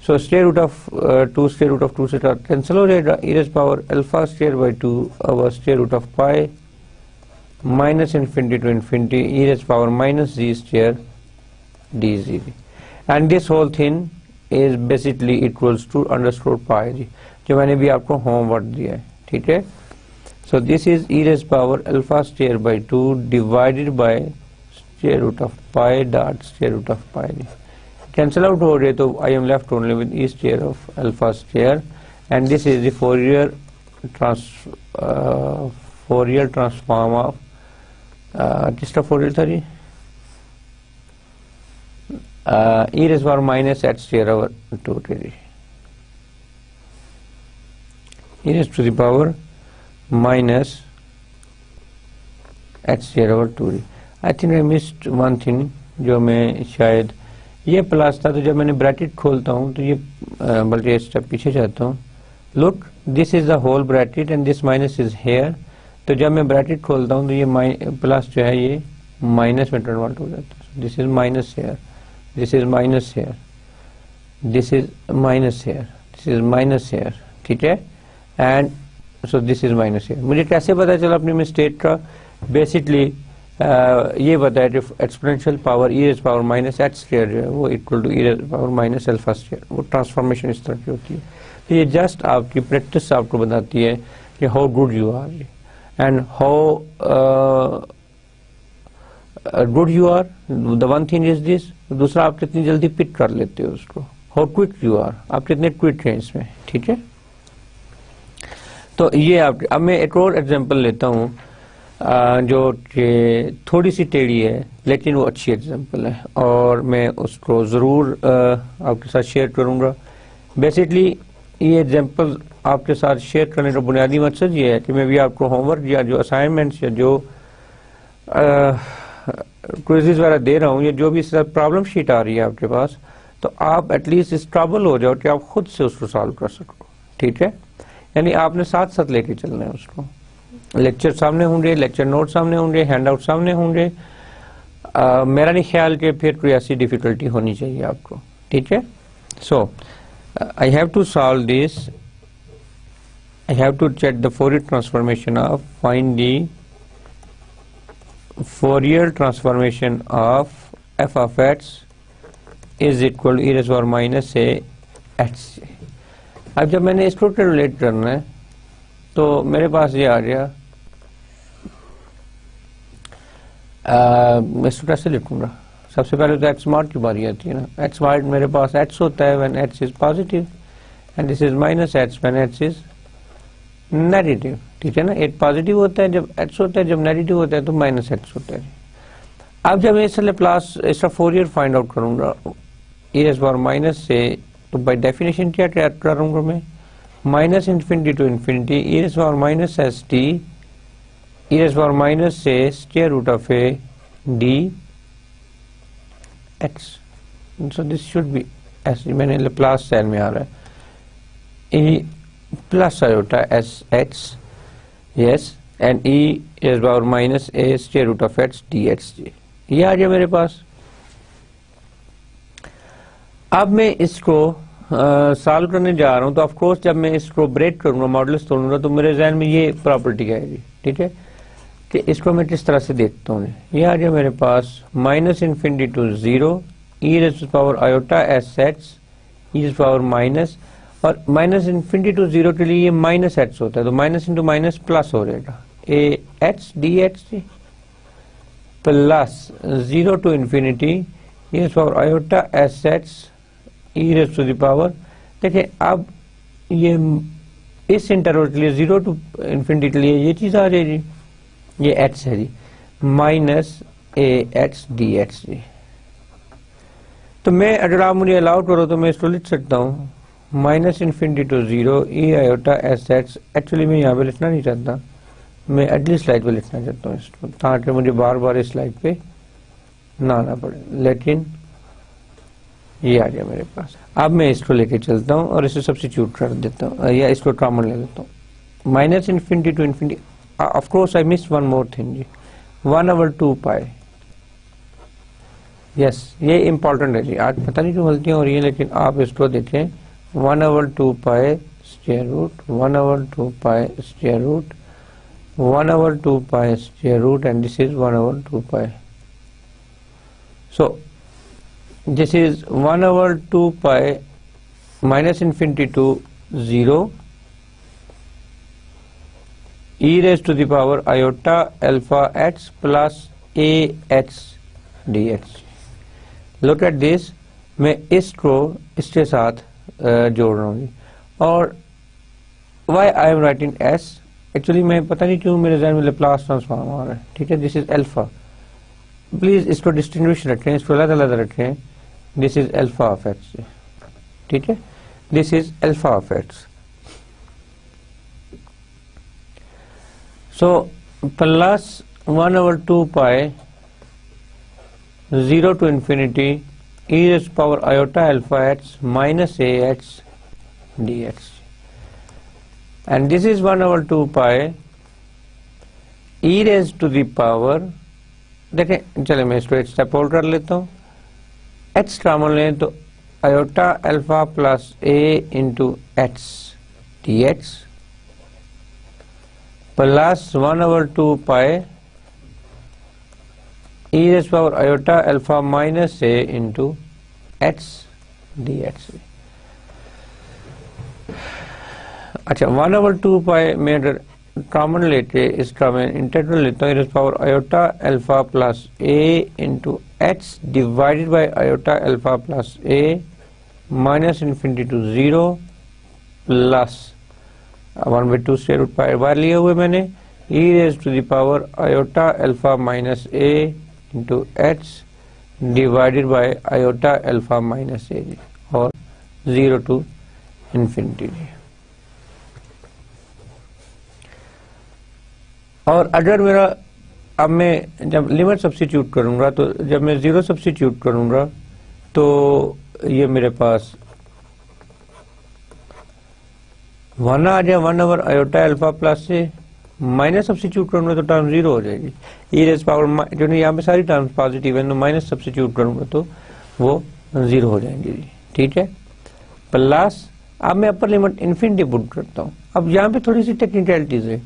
Speaker 1: so square root of 2 square root of 2 से कैंसिल हो जाएगा, e raise power alpha square by 2 over square root of pi minus infinity to infinity e raise power minus z square dz, and this whole thing is basically equals to underscore pi, जो मैंने भी आपको homework दिया है, ठीक है। So this is e raise power alpha square by 2 divided by square root of pi dot square root of pi, cancel out हो रहे तो I am left only with e square of alpha square, and this is the Fourier transform of किसका Fourier था जी, e raise power minus h square over 2 e raised to the power minus h square over 2d। I think I missed one thing, जो मैं शायद ये plus था तो जब मैंने ब्रैकेट खोलता हूँ तो ये बल्कि एक स्टेप पीछे जाता हूँ, look this is the whole bracket and this minus is here, तो जब मैं ब्रैकेट खोलता हूँ तो ये प्लस जो है ये माइनस में कन्वर्ट हो जाता है, this is minus here, this is minus here, this is minus here, this is minus here, ठीक है, and so this is minus here. मुझे कैसे पता चला अपनी मिस्टेक का, बेसिकली ये बताया कि exponential power e raise power minus h square जो है वो equal to e raise power minus alpha square, वो ट्रांसफॉर्मेशन इस तरह की होती है, तो ये जस्ट आपकी प्रैक्टिस आपको बताती है कि how good you are and how good you are, the one thing is this, दूसरा आप कितनी जल्दी पिक कर लेते हो उसको, हाउ क्विक यू आर, आप कितने क्विक हैं इसमें, ठीक है। तो ये आप, अब मैं एक और एग्जांपल लेता हूँ जो कि थोड़ी सी टेढ़ी है लेकिन वो अच्छी एग्जांपल है और मैं उसको ज़रूर आपके साथ शेयर करूँगा। बेसिकली ये एग्जांपल आपके साथ शेयर करने का बुनियादी मकसद ये है कि मैं भी आपको होमवर्क या जो असाइनमेंट्स या जो क्विज़ेस वगैरह दे रहा हूँ या जो भी प्रॉब्लम शीट आ रही है आपके पास, तो आप एटलीस्ट इस काबिल हो जाओ कि आप खुद से उसको सॉल्व कर सको, ठीक है। यानी आपने साथ साथ लेके चलना है उसको, लेक्चर सामने होंगे, लेक्चर नोट सामने होंगे, हैंड आउट सामने होंगे, मेरा नहीं ख्याल कि फिर कोई ऐसी डिफिकल्टी होनी चाहिए आपको, ठीक है। So I have to solve this, I have to check the Fourier transformation of, find the Fourier transformation of f of x is equal to e raise power minus h। अब जब मैंने इसको relate करना है तो मेरे पास ये आ गया, मैं इसको कैसे लिखूंगा, सबसे पहले तो x मार्ट की बारी आती है ना, x मार्ट मेरे पास h होता है when h is positive and this is minus h when h is negative, ठीक है ना। एट पॉजिटिव होता है जब एच होता है, जब नेगेटिव होता है तो माइनस एच होता है। अब जब मैं इससे लाप्लास इसका फोरियर फाइंड आउट करूंगा e रेज़ पावर माइनस से, तो बाय डेफिनेशन क्या करूंगा मैं, minus infinity to infinity e raise power minus S T e raise power minus से square root of A D x. So this should be ऐसे, मैंने Laplace sine में आ रहा है e plus iota S X, yes, and e raise power minus A square root of X D x जी, ये आ गया मेरे पास। अब मैं इसको सॉल्व करने जा रहा हूं, तो ऑफ कोर्स जब मैं इसको ब्रेक करूंगा, मॉडुलस तोड़ूंगा, तो मेरे जहन में ये प्रॉपर्टी आएगी, ठीक है, कि इसको मैं किस तरह से देखता हूँ। ये आ गया मेरे पास minus infinity to zero E raise power iota S X E raise power minus, और माइनस इन्फिनिटी टू जीरो के लिए ये माइनस एक्स होता है, तो माइनस इंटू माइनस प्लस हो जाएगा A X D x plus zero to infinity E raise power iota S X E raise to the power. देखिए अब ये इस इंटरवल के लिए जीरो टू इन्फिनिटी के लिए ये चीज आ जाएगी, ये एक्स है जी, माइनस ए एक्स डी एक्स जी। तो मैं अगर आप मुझे अलाउ करो तो मैं इसको लिख सकता हूँ minus infinity to zero E iota S X. Actually मैं यहाँ पे लिखना नहीं चाहता, मैं अगली स्लाइड पे लिखना चाहता हूँ इसको, ताकि मुझे बार बार इस स्लाइड पे ना आना पड़े, लेकिन ये आ गया मेरे पास। अब मैं इसको लेके चलता हूँ और इसे सब्स्टिट्यूट कर देता हूँ, या इसको कॉमन ले लेता हूँ, minus infinity to infinity. Of course I miss one more thing जी, 1/2 पाई, यस, ये इंपॉर्टेंट है जी, आज पता नहीं क्यों गलतियां हो रही है, लेकिन आप इसको देखें 1/2 pi square root 1/2 pi square root 1/2 pi square root, and this is 1/2 pi. So this is 1/2 pi minus infinity to 0 e raised to the power iota alpha x plus a x dx। look at this, मैं इसको इसके साथ जोड़ रहा हूँ, और why I am writing s, actually मैं पता नहीं क्यों मेरे ज़हन में लाप्लास ट्रांसफॉर्म आ रहा है, ठीक है। दिस इज अल्फा, प्लीज इसको डिस्टिंग्विश रखें, इसको अलग अलग रखें। This is alpha of x, ठीक है, this is alpha of x. So plus 1/2 pi 0 to infinity e raised to power iota alpha x minus a x dx, and this is 1/2 pi e raised to the power, देखें चले मैं इसको एक step और कर लेता हूँ, x common लें तो आयोटा अल्फा प्लस ए into X D x plus 1/2 pi ई raise power iota alpha minus ए इंटू एक्स डी एक्स। अच्छा, 1/2 पाई में अगर कॉमन लेके इसका मैं इंटीग्रल लेता हूँ, power iota alpha plus A into x divided by iota alpha plus a minus infinity to 0 plus 1/2 square root pi बार लिए हुए मैंने e raise to the power iota alpha minus A into x divided by iota alpha minus a, और 0 to infinity जी। और अगर मेरा, अब मैं जब लिमिट सब्स्टिट्यूट करूंगा, तो जब मैं 0 सब्स्टिट्यूट करूंगा तो ये मेरे पास 1 आ जाए 1 आयोटा अल्फा प्लस से, माइनस सब्स्टिट्यूट करूंगा तो टर्म 0 हो जाएगी, ई रेज़ पावर जो यहाँ पे सारी टर्म्स पॉजिटिव है, तो माइनस सब्स्टिट्यूट करूंगा तो वो 0 हो जाएंगे जी, ठीक है। प्लस अब मैं अपर लिमिट इन्फिनिटी पुट करता हूँ। अब यहाँ पे थोड़ी सी टेक्निकलिटीज है,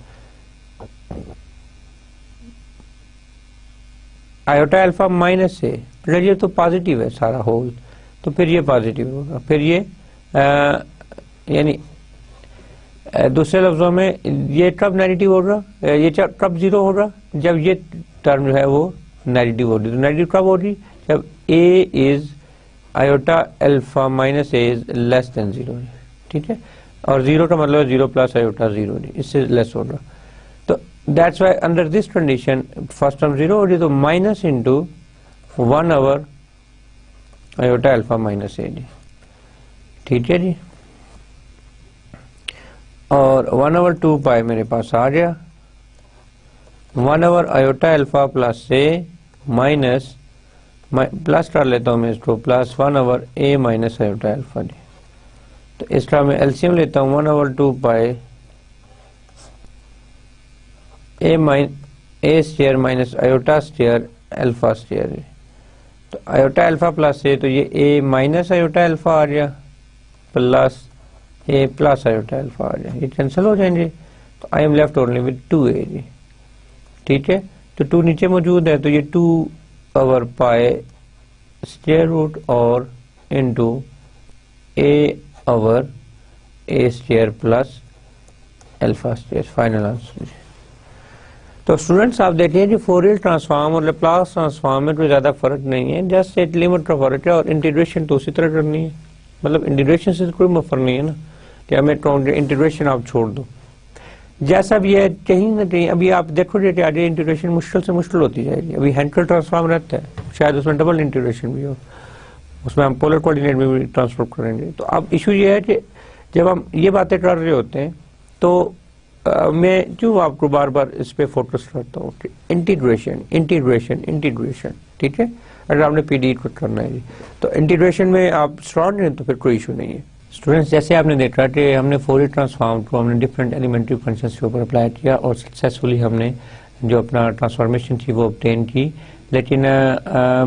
Speaker 1: आयोटा अल्फा माइनस से, अगर ये तो पॉजिटिव है सारा होल, तो फिर ये पॉजिटिव होगा, फिर ये यानी दूसरे लफ्जों में ये कब नेगेटिव होगा, ये कब 0 होगा, जब ये टर्म जो है वो नेगेटिव होगी। तो नेगेटिव कब होगी, जब a is iota alpha minus a is less than 0, ठीक है। और जीरो का मतलब जीरो प्लस आयोटा जीरो नहीं, इससे लेस होगा। तो that's why under this condition first term zero हो रही, तो minus into 1 over iota alpha minus a जी, ठीक है जी। और 1 ओवर 2 पाई मेरे पास आ गया, 1 over iota alpha plus a minus plus कर लेता हूँ मैं इसको, plus 1 over a minus iota alpha जी। तो इसका मैं एलसीएम लेता हूँ 1 over 2 pi a square minus iota square alpha square है। तो आयोटा अल्फा प्लस ए, तो ये ए माइनस आयोटा अल्फा आ गया plus a plus iota alpha आ गया, ये कैंसिल हो जाएंगे। तो I am left only with 2 ए जी, ठीक है। तो 2 नीचे मौजूद है, तो ये 2 ओवर पाई स्क्वायर रूट और into a over a square plus alpha square, final answer. तो स्टूडेंट्स आप देखिए कि फोरियर ट्रांसफॉर्म और लैप्लास ट्रांसफॉर्म में कोई ज्यादा फर्क नहीं है, जस्ट एक लिमिट का फर्क है, और इंटीग्रेशन तो उसी तरह करनी है। मतलब इंटीग्रेशन से कोई फर्क नहीं है ना, कि हमें इंटीग्रेशन आप छोड़ दो। जैसा भी है कहीं ना कहीं अभी आप देखोगे कि आगे इंटीग्रेशन मुश्किल से मुश्किल होती जाएगी। अभी हैंकेल ट्रांसफॉर्म रहता है, शायद उसमें डबल इंटीग्रेशन भी हो, उसमें हम पोलर कोऑर्डिनेट में भी ट्रांसफर करेंगे। तो अब इशू ये है कि जब हम ये बातें कर रहे होते हैं तो मैं क्यों आपको बार बार इस पे फोकस करता हूँ कि इंटीग्रेशन इंटीग्रेशन इंटीग्रेशन, ठीक है। अगर आपने पीडी को करना है तो इंटीग्रेशन में आप स्ट्रॉन्ग हैं तो फिर कोई इशू नहीं है। स्टूडेंट्स जैसे आपने देखा कि हमने फोरियर ट्रांसफॉर्म को हमने डिफरेंट एलिमेंट्री फंक्शंस के ऊपर अप्लाई किया और सक्सेसफुली हमने जो अपना ट्रांसफॉर्मेशन थी वो ऑब्टेन की। लेकिन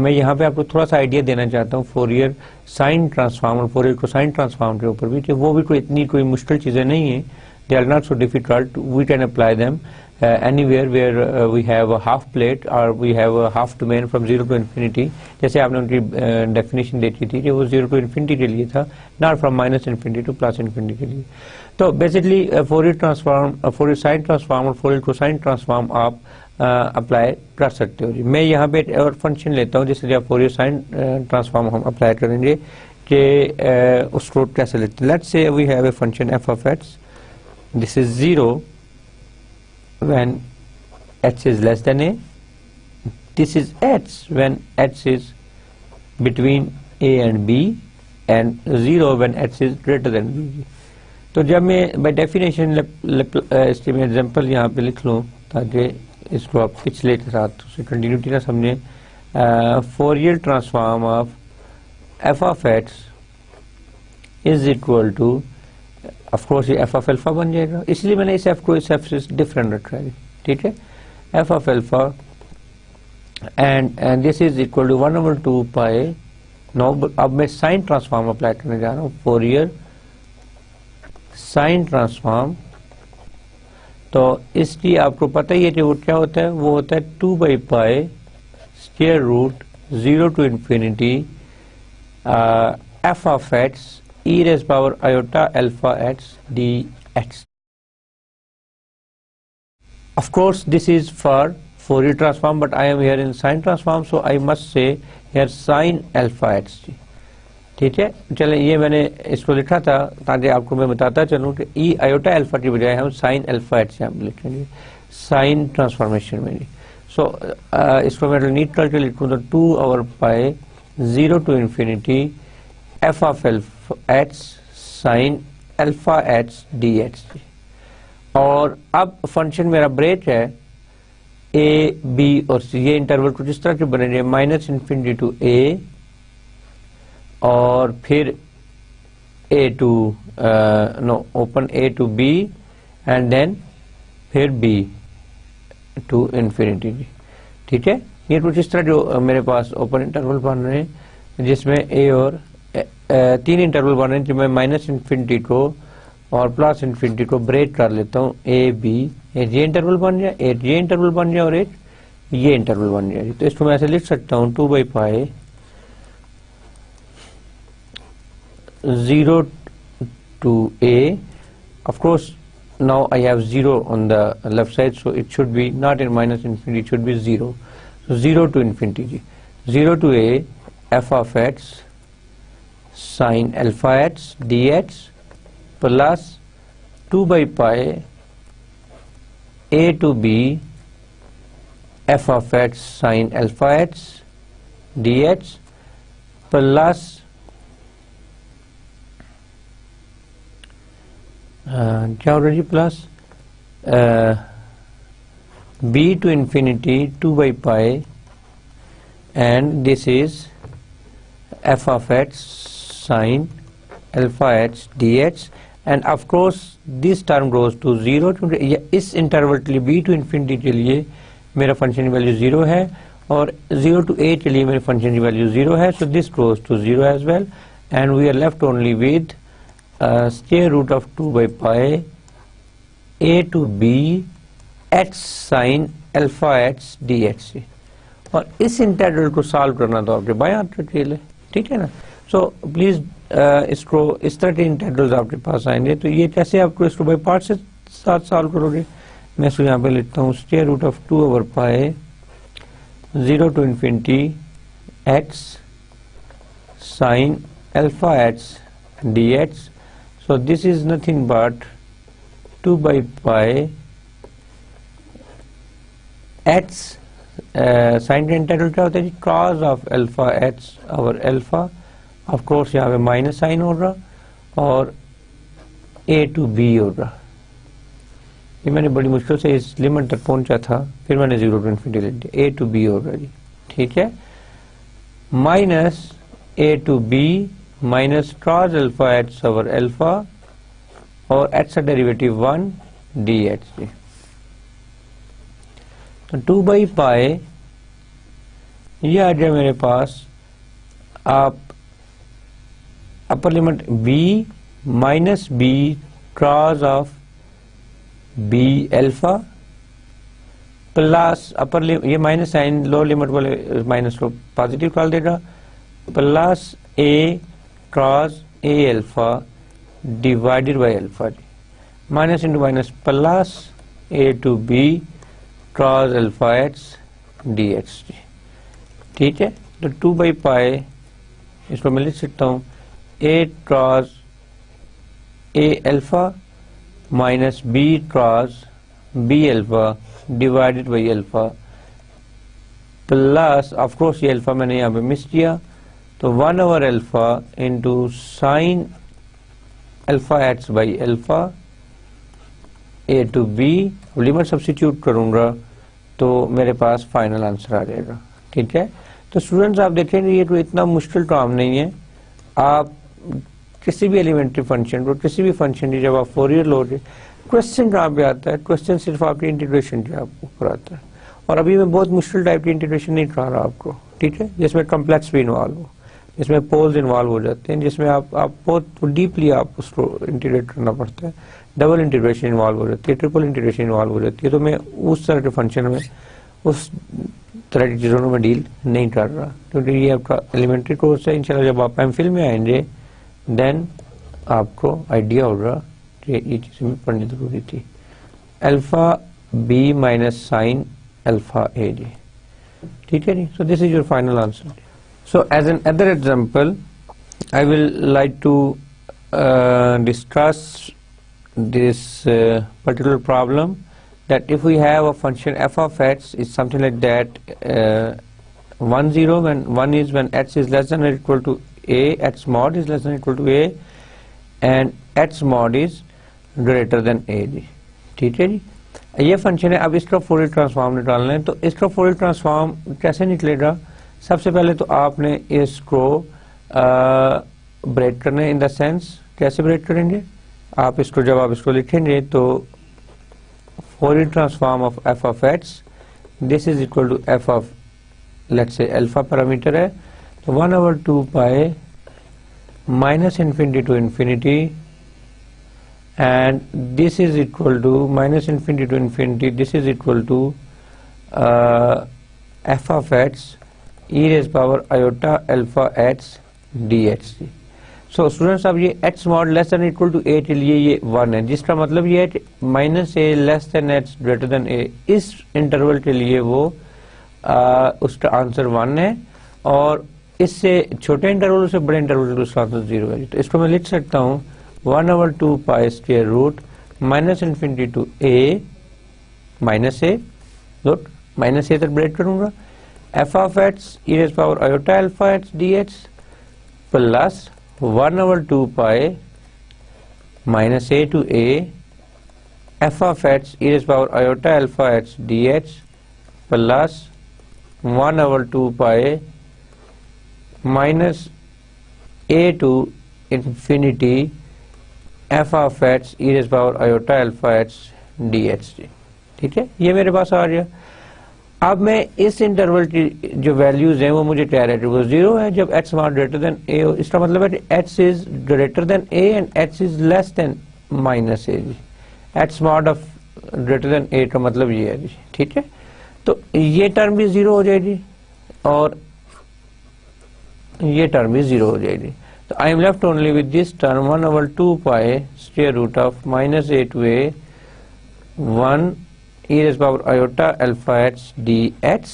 Speaker 1: मैं यहाँ पे आपको थोड़ा सा आइडिया देना चाहता हूँ फोरियर साइन ट्रांसफॉर्म और फोरियर कोसाइन ट्रांसफॉर्म के ऊपर भी, कि वो भी कोई इतनी कोई मुश्किल चीज़ें नहीं है। They are not so difficult. We can apply them anywhere where we have a half plate or we have a half domain from 0 to infinity. जैसे आपने उनकी डेफिनेशन देखी थी कि वो 0 to infinity के लिए था, not from minus infinity to plus infinity के लिए। तो basically Fourier transform, Fourier sine transform और फोरियर कोसाइन ट्रांसफॉर्म आप अप्लाई कर सकते हो जी। मैं यहाँ पे और फंक्शन लेता हूँ जिससे आप फोरियर साइन ट्रांसफॉर्म हम अप्लाई करेंगे कि उसको कैसे लेते हैं। Let's say we have a function f of x. This is 0 when h is less than a. This is h when h is between a and b, and 0 when h is greater than b. तो जब मैं by definition इसके मैं example यहाँ पे लिख लूँ ताकि इसको आप पिछले के साथ उसे कंटिन्यूटी ना समझें। Fourier transform of f of x is equal to, of course ये एफ ऑफ अल्फा बन जाएगा, इसलिए मैंने इस एफ को इस एफ से डिफरेंट रखा है, ठीक है। F of alpha and this is equal to 1 over 2 pi. No, अब मैं साइन ट्रांसफॉर्म अप्लाई करने जा रहा हूँ, फोरियर साइन ट्रांसफॉर्म। तो इसकी आपको पता ही है कि वो क्या होता है, वो होता है 2 by pi square root 0 to infinity F of X e raised power iota alpha x dx. Of course this is for Fourier transform, but I am here in sine transform, so I must say here sine alpha x, ठीक है। चलें, ये मैंने इसको लिखा था ताकि आपको मैं बताता चलूँ कि e iota alpha की बजाय हम sine alpha x यहाँ लिखेंगे साइन ट्रांसफॉर्मेशन में। सो इसको मैं नीट करके लिखूँ तो 2 over pi 0 to infinity F of H sine alpha H D H. और अब फंक्शन मेरा ब्रेक है ए बी और सी, ये इंटरवल कुछ इस तरह के बनेंगे, माइनस इन्फिनिटी टू ए और फिर a to no open a to b and then फिर बी टू इन्फिनिटी, ठीक है। ये कुछ इस तरह जो मेरे पास ओपन इंटरवल बन रहे हैं जिसमें ए और 3 इंटरवल बन रहे हैं, मैं माइनस इन्फिनिटी को और प्लस इन्फिनिटी को ब्रेक कर लेता हूँ। ए बी, एक ये इंटरवल बन जाए, एक ये इंटरवल बन जाए और एक ये इंटरवल बन जाए। तो इसको मैं ऐसे लिख सकता हूँ 2 by pi 0 to a. Of course now I have 0 on the left side, so it should be not in minus infinity, it should be 0. So 0 to infinity, 0 to a f of x sin alpha x dx plus 2 by pi a to b f of x sin alpha x dx plus क्या हो रहा है जी, plus b to infinity 2 by pi and this is f of x sin alpha x dx and of course this term goes to 0 इस interval के लिए b to infinity के लिए मेरा फंक्शन की वैल्यू 0 है और 0 to a के लिए मेरे फंक्शन की वैल्यू 0 है, so this goes to 0 as well and we are left only with square root of 2 by pi a to b x sin alpha x dx। और इस इंटीग्रल को सॉल्व करना तो आपके बाएं हाथ पे है, ठीक है ना। सो प्लीज इसको इस तरह के इंटीग्रल्स आपके पास आएंगे तो ये कैसे आपको इसको बाई पार्ट से साथ सॉल्व करोगे। मैं इसको यहाँ पे लिखता हूँ square root of 2 over pi 0 to infinity x sin alpha x dx। so this is nothing but 2 by pi x sign का इंटीग्रल क्या होता है जी, cos ऑफ अल्फा x और अल्फा ऑफ कोर्स यहाँ पे माइनस साइन हो रहा और a to b हो रहा। ये मैंने बड़ी मुश्किल से इस लिमिट तक पहुंचा था, फिर मैंने 0 to infinity ले लिया, a to b हो रहा जी, ठीक है, minus a to b minus cos alpha x over alpha और x का डेरिवेटिव 1 dx जी। तो 2 by पाई ये आ जाए मेरे पास, आप upper limit b minus b cross of b alpha plus upper ये माइनस साइन लो लिमिट वाले माइनस को पॉजिटिव कर देगा plus a cross a alpha divided by alpha जी, minus into minus plus a to b cross alpha x D x जी, ठीक है। तो 2 by पाई इसको मैं लिख सकता हूँ a cross a alpha minus b cross b alpha divided by alpha plus of course ये अल्फा मैंने यहाँ पे मिस किया तो 1 over alpha into sine alpha x by alpha a to b, limit substitute करूंगा तो मेरे पास फाइनल आंसर आ जाएगा, ठीक है। तो स्टूडेंट्स आप देखेंगे ये तो इतना मुश्किल काम नहीं है, आप किसी भी एलिमेंट्री फंक्शन को किसी भी फंक्शन की जब आप फोरियर लोगे क्वेश्चन कहाँ पे आता है, क्वेश्चन सिर्फ आपकी इंटीग्रेशन के आप ऊपर आता है और अभी मैं बहुत मुश्किल टाइप की इंटीग्रेशन नहीं करा रहा आपको, ठीक है, जिसमें कम्प्लेक्स भी इन्वॉल्व हो, जिसमें पोल्स इन्वॉल्व हो जाते हैं, जिसमें आप बहुत डीपली आप उसको इंटीग्रेट करना पड़ता है, डबल इंटीग्रेशन इन्वॉल्व हो जाती है, ट्रिपल इंटीग्रेशन इन्वॉल्व हो जाती है। तो मैं उस तरह के फंक्शन में उस तरह की चीज़ों में डील नहीं कर रहा क्योंकि ये आपका एलिमेंट्री कोर्स है। इंशाल्लाह जब आप एमफिल में आएंगे देन आपको आइडिया होगा कि ये चीज़ें पढ़नी जरूरी थी। Alpha b minus sine alpha a जी, ठीक है जी। So this is your final answer. So as another example I will like to discuss this particular problem, that if we have a function f of x is something like that 1 0 when 1 is when x is less than or equal to a, x mod is less than or equal to a and x mod is greater than a जी, ठीक है जी। ये function है, अब इसका Fourier transform निकालना है। तो इसका फोरियर ट्रांसफॉर्म कैसे निकलेगा, सबसे पहले तो आपने इसको ब्रेक करना है, इन द सेंस कैसे ब्रेक करेंगे आप इसको, जब आप इसको लिखेंगे तो Fourier transform of F of x this is equal to F of let's say alpha parameter है तो 1 over 2 pi minus infinity to infinity and this is equal to minus infinity to infinity this is equal to F of x E raise power iota alpha x D x. So students अब ये x mod less than equal to a के लिए ये 1 है, जिसका मतलब ये है minus A less than x greater than a, इस इंटरवल के लिए वो उसका आंसर 1 है और इससे छोटे इंटरवल से बड़े इंटरवल उसका आंसर 0 है। तो इसको मैं लिख सकता हूँ 1 over 2 pi square root minus infinity to a minus a, good, minus a तक ब्रेक करूंगा, f of x E raise power iota alpha x D x plus 1/2 pi minus a to a f of x E raise power iota alpha x D x plus 1/2 pi minus a to infinity F of x E raise power iota alpha x D x. ठीक है, ये मेरे पास आ गया। अब मैं इस इंटरवल की जो वैल्यूज हैं वो मुझे क्या है, वो 0 है जब h not greater than a हो। इसका मतलब है h is greater than a and h is less than minus a जी। h not of greater than a का मतलब ये है जी। ठीक है, तो ये टर्म भी 0 हो जाएगी और ये टर्म भी 0 हो जाएगी। तो I am left only with this term 1/2 pi square root of minus a to a 1 e raised power iota alpha x dx,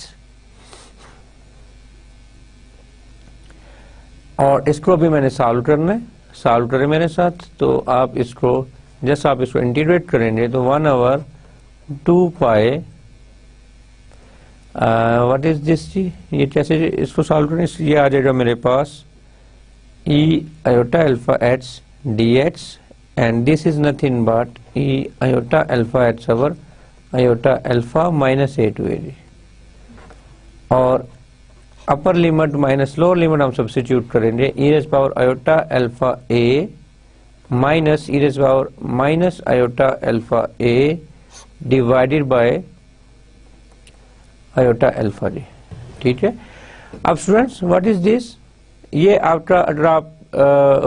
Speaker 1: और इसको भी मैंने सॉल्व करना है, सॉल्व करें मेरे साथ। तो आप इसको जैसे आप इसको इंटीग्रेट करेंगे तो 1/2 पाई व्हाट इज दिस जी, ये कैसे इसको सॉल्व करें, ये आ जाएगा मेरे पास e iota alpha x dx and this is nothing but e iota alpha x over iota alpha minus a to a जी, और upper limit minus lower limit हम सब्स्टिट्यूट करेंगे, e raise power iota alpha a minus e raise power minus iota alpha a divided by iota alpha जी। ठीक है, अब students what is this, ये आपका अगर आप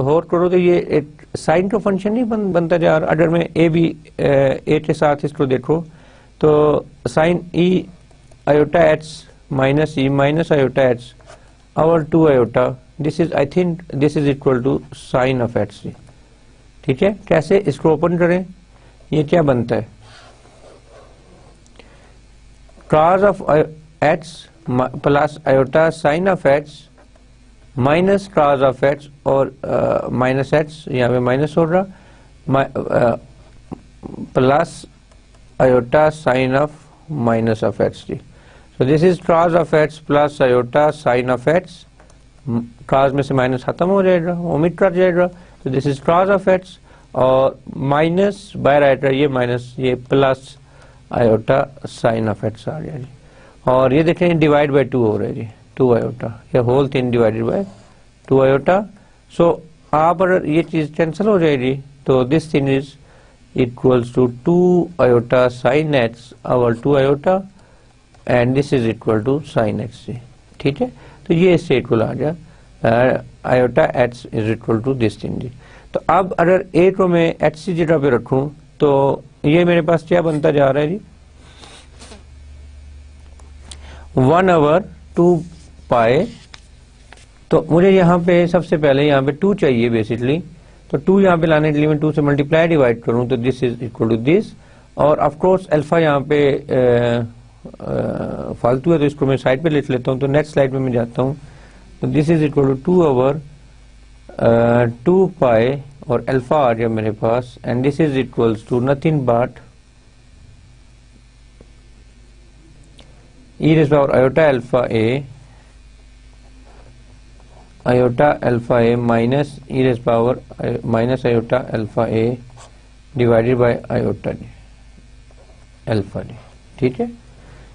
Speaker 1: होर करो तो ये एक साइन का फंक्शन नहीं बनता जा रहा। अगर मैं ए भी ए के साथ इसको देखो तो sine e iota h minus e minus iota h और 2 iota, this is I think this is equal to sine of h. ठीक है, कैसे, इसको ओपन करें, ये क्या बनता है, cos of H plus iota sine of H minus cos of H और माइनस एच, यहाँ पे माइनस हो रहा, plus iota sin of minus of h d. So this is cos of h plus iota sin of h, cos में से minus खत्म हो जाएगा, ओमिट कर जाएगा, तो this is cos of h और माइनस बाय राइट ये माइनस ये plus iota sine of h आ गया जी, और ये देखें डिवाइड बाय 2 हो रहा है जी, 2 आयोटा, ये whole thing divided by 2 iota. So आप अगर ये चीज कैंसिल हो जाएगी तो this thing is equals to 2 iota sin x over 2 iota and this is equal to sin x। ठीक है, तो ये इससे इक्वल आ गया iota x is equal to this thing जी। तो अब अगर a को मैं h की जगह पे रखूं तो ये मेरे पास क्या बनता जा रहा है जी, 1/2 पाई, तो मुझे यहाँ पे सबसे पहले यहाँ पे 2 चाहिए बेसिकली, तो 2 यहाँ पे लाने के लिए मैं 2 से मल्टीप्लाई डिवाइड करूं तो this is equal to this, और ऑफ कोर्स अल्फा यहाँ पे फालतू है तो इसको मैं साइड पे लिख लेता हूं। तो नेक्स्ट स्लाइड में मैं जाता हूं, तो this is equal to 2/2 pi और अल्फा आ गया मेरे पास, and this is equals to nothing but e raise power iota alpha a iota alpha a minus e raise power minus iota alpha a divided by iota alpha d. ठीक है,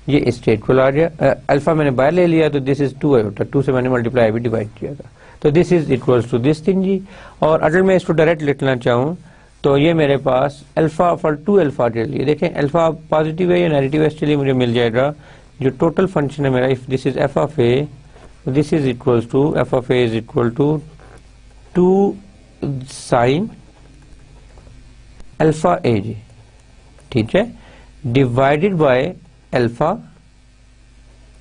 Speaker 1: ये इस state को ला गया, अल्फा मैंने bye ले लिया तो दिस इज 2 आयोटा, 2 से मैंने मल्टीप्लाई भी डिवाइड किया था, तो this is equals to this thing जी। और अगर मैं इसको डायरेक्ट लिखना चाहूँ तो ये मेरे पास अल्फा फॉर 2 अल्फा के लिए, देखें अल्फा पॉजिटिव है या नेगेटिव है, इसके लिए मुझे मिल जाएगा जो टोटल फंक्शन है मेरा, if this is F of A, this is equals to f of a is equal to 2 sin alpha a जी। ठीक है, divided by alpha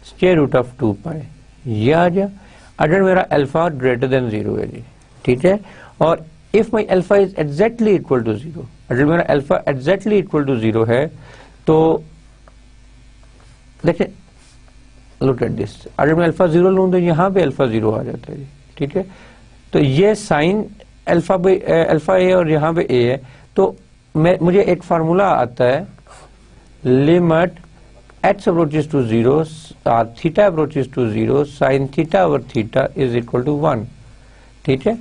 Speaker 1: square root of 2 pi, ये आ गया अगर मेरा अल्फा ग्रेटर देन 0 है जी। ठीक है, और if my alpha is exactly equal to 0, अगर मेरा अल्फा एग्जैक्टली इक्वल टू 0 है तो देखिए लुक एट दिस, अगर मैं अल्फा 0 लूं तो यहाँ पे अल्फा 0 आ जाता है। ठीक है, तो ये साइन अल्फा ए और यहाँ पे ए है, तो मुझे एक फार्मूला आता है, limit h approaches to 0 theta approaches to 0 sine theta over theta is equal to 1। ठीक है,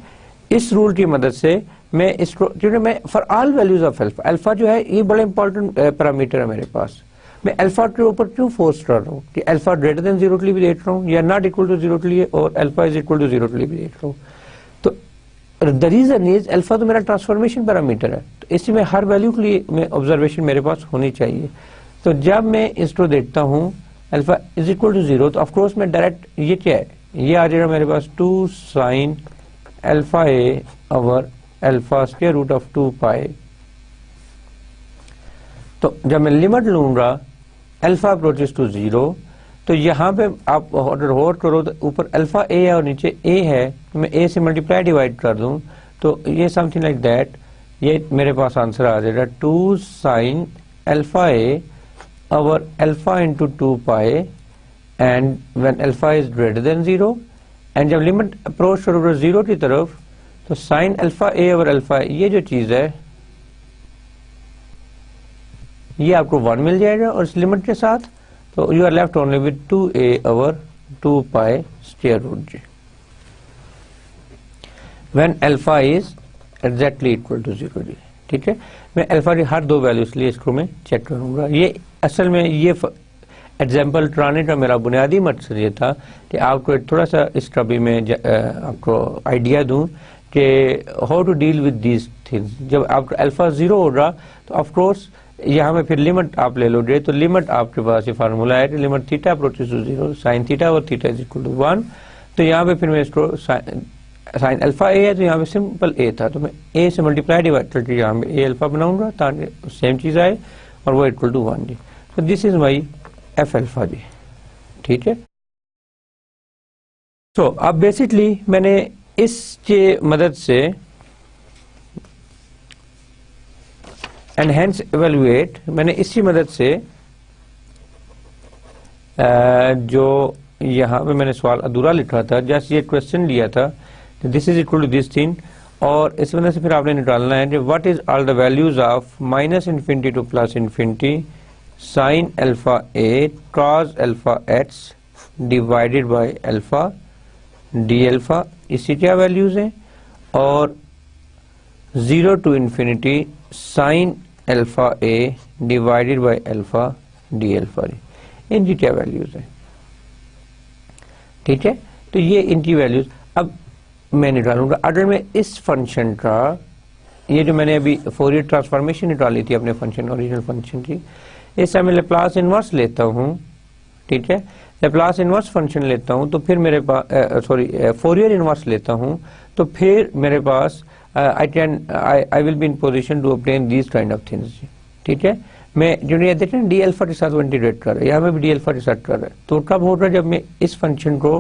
Speaker 1: इस रूल की मदद से मैं इसको, क्योंकि मैं for all values of alpha, alpha जो है ये बड़ा इंपॉर्टेंट पैरामीटर है मेरे पास, मैं अल्फा के ऊपर क्यों फोर्स कर रहा हूँ कि अल्फा ग्रेटर देन 0 के लिए भी देख रहा हूँ या नॉट इक्वल टू 0 के लिए, और अल्फा इज इक्वल टू 0 के लिए भी देख रहा हूँ। तो द रीजन इज अल्फा तो मेरा ट्रांसफॉर्मेशन पैरामीटर है, तो इसी में हर वैल्यू के लिए मैं ऑब्जर्वेशन मेरे पास होनी चाहिए। तो जब मैं इसको देखता हूँ अल्फा इज इक्वल टू 0, तो ऑफकोर्स मैं डायरेक्ट, ये क्या है, ये आ जाएगा मेरे पास 2 sine alpha a over alpha square root of 2 pi. तो जब मैं लिमिट लूंगा अल्फा अप्रोचेस टू 0, तो यहाँ पे आप ऑर्डर होल्ड करो तो ऊपर अल्फा ए है और नीचे ए है, तो मैं ए से मल्टीप्लाई डिवाइड कर दूं तो ये समथिंग लाइक दैट, ये मेरे पास आंसर आ जाएगा 2 sine alpha a over alpha into 2 pi and when alpha is greater than 0, and जब लिमिट अप्रोच करोगे 0 की तरफ तो sine alpha a over alpha, ये जो चीज है ये आपको 1 मिल जाएगा और इस लिमिट के साथ, तो you are left only with 2a over 2 pi square root जी when alpha is exactly equal to 0 जी। ठीक है, मैं अल्फा की हर दो वैल्यूज लिए इसको मैं चेक करूंगा। ये असल में ये एग्जाम्पल कराने का मेरा बुनियादी मकसद ये था कि आपको थोड़ा सा इसका भी मैं आपको आइडिया दूं कि how to deal with these things. जब आपका अल्फा 0 होगा तो ऑफ कोर्स यहाँ में फिर लिमिट आप ले लोगे, तो लिमिट आपके पास ये फार्मूला है कि limit theta approaches to 0 sine theta और थीटा इज इक्वल टू 1। तो यहाँ पे फिर मैं इसको साइन अल्फा ए है तो यहाँ पे सिंपल ए था, तो मैं ए से मल्टीप्लाई डिवाइड करके यहाँ पे ए अल्फा बनाऊंगा ताकि सेम चीज आए और वो इक्वल टू 1 जी। तो this is my f alpha जी। ठीक है, तो अब बेसिकली मैंने इसके मदद से एंड हेंस इवेलुएट, मैंने इसी मदद से जो यहाँ पे मैंने सवाल अधूरा लिखा था, जैसे ये क्वेश्चन लिया था this is equal to this thing, और इस वजह से फिर आपने निकालना है कि what is all the values of minus infinity to plus infinity sine alpha a cos alpha x divided by alpha d alpha, इसी क्या वैल्यूज हैं, और 0 to infinity sine alpha a divided by alpha d alpha, इनकी क्या values है। ठीक है, तो ये इनकी वैल्यूज अब मैं निकालूंगा। अगर मैं इस फंक्शन का, ये जो मैंने अभी फोरियर ट्रांसफॉर्मेशन निकाली थी अपने फंक्शन ओरिजिनल फंक्शन की, इससे मैं लेप्लास इनवर्स लेता हूँ। ठीक है, लेप्लास इनवर्स फंक्शन लेता हूँ तो फिर मेरे पास फोरियर इनवर्स लेता हूँ, तो फिर मेरे पास I will be in position to obtain these kind of things। ठीक है, मैं जो ये देखते हैं डी अल्फा के साथ वो इंटीग्रेट कर रहा है, यहाँ में भी डी अल्फा के साथ कर रहा है, तो कब होगा जब मैं इस फंक्शन को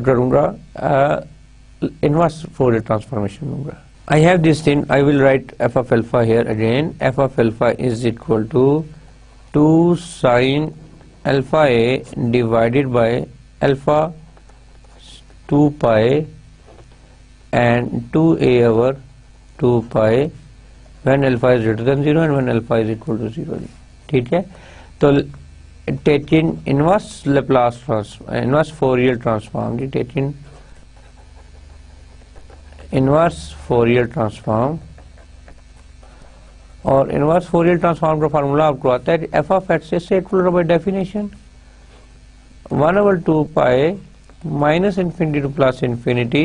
Speaker 1: करूंगा इनवर्स फोरियर ट्रांसफॉर्मेशन लूंगा। I have this thing, I will write f of alpha here again, f of alpha is equal to 2 sin alpha a divided by alpha 2 pi and 2a over 2 pi when alpha is greater than 0 and when alpha is equal to 0। ठीक है, तो taking inverse Laplace transform, inverse Fourier transform, taking inverse Fourier transform, और inverse Fourier transform का formula आपको आता है F of x से equal by definition 1/2 pi minus infinity to plus infinity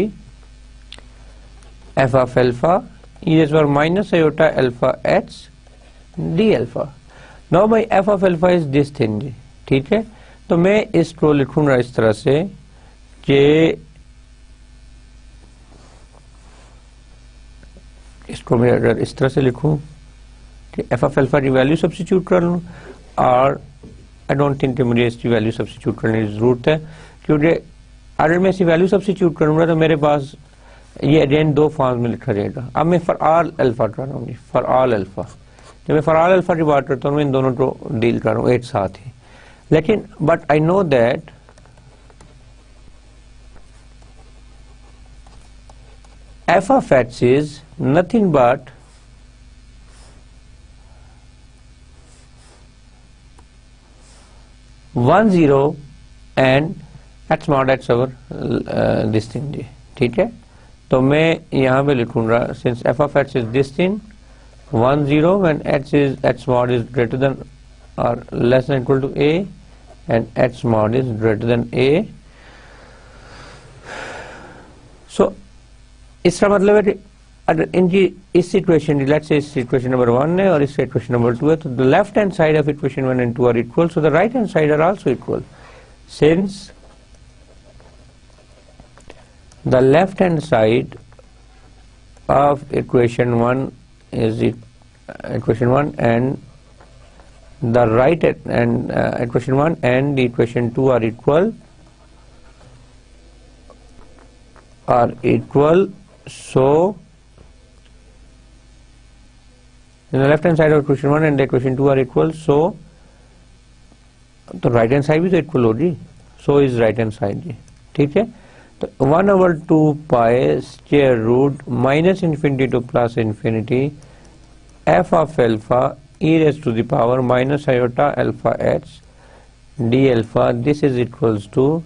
Speaker 1: f of alpha is for minus iota alpha x D alpha. Now by f of alpha is this thing जी। ठीक है, तो मैं इसको लिखूंगा इस तरह से कि इसको मैं अगर इस तरह से लिखूं कि एफ ऑफ अल्फा की वैल्यू सब्स्टिट्यूट कर लूं, और आई डोंट थिंक कि मुझे इसकी वैल्यू सब्स्टिट्यूट करने की जरूरत है, क्योंकि अगर मैं इसकी वैल्यू सब्स्टिट्यूट करूंगा तो मेरे पास ये अगेन दो फॉर्म में लिखा रहेगा। अब मैं फॉर ऑल अल्फा कर रहा हूँ, फॉर ऑल अल्फा, जब मैं फॉर ऑल अल्फा की बात करता हूँ मैं इन दोनों को डील कर रहा हूँ एक साथ ही, लेकिन but I know that f of x is nothing but 1 0 and h mod h over this thing जी, ठीक है। तो मैं यहाँ पे लिखूंगा since f of h is this thing 1 0 when h mod is greater than और less than equal to a and h mod is greater than a. So इसका मतलब है कि अगर इनकी इस सिचुएशन लेट्स से सिचुएशन नंबर 1 है और इस सिचुएशन नंबर 2 है, तो the left hand side of equation 1 and 2 are equal, so the right hand side are also equal. Since the left hand side of equation 1 is equation 1 and the right and equation 1 and the equation 2 are equal, so the left hand side of equation 1 and the equation 2 are equal, so तो right hand side भी तो equal होगी, so is right hand side जी, ठीक है। तो 1/2 pi square root minus infinity to plus infinity F of alpha e raise to the power minus iota alpha H d alpha, this is equals to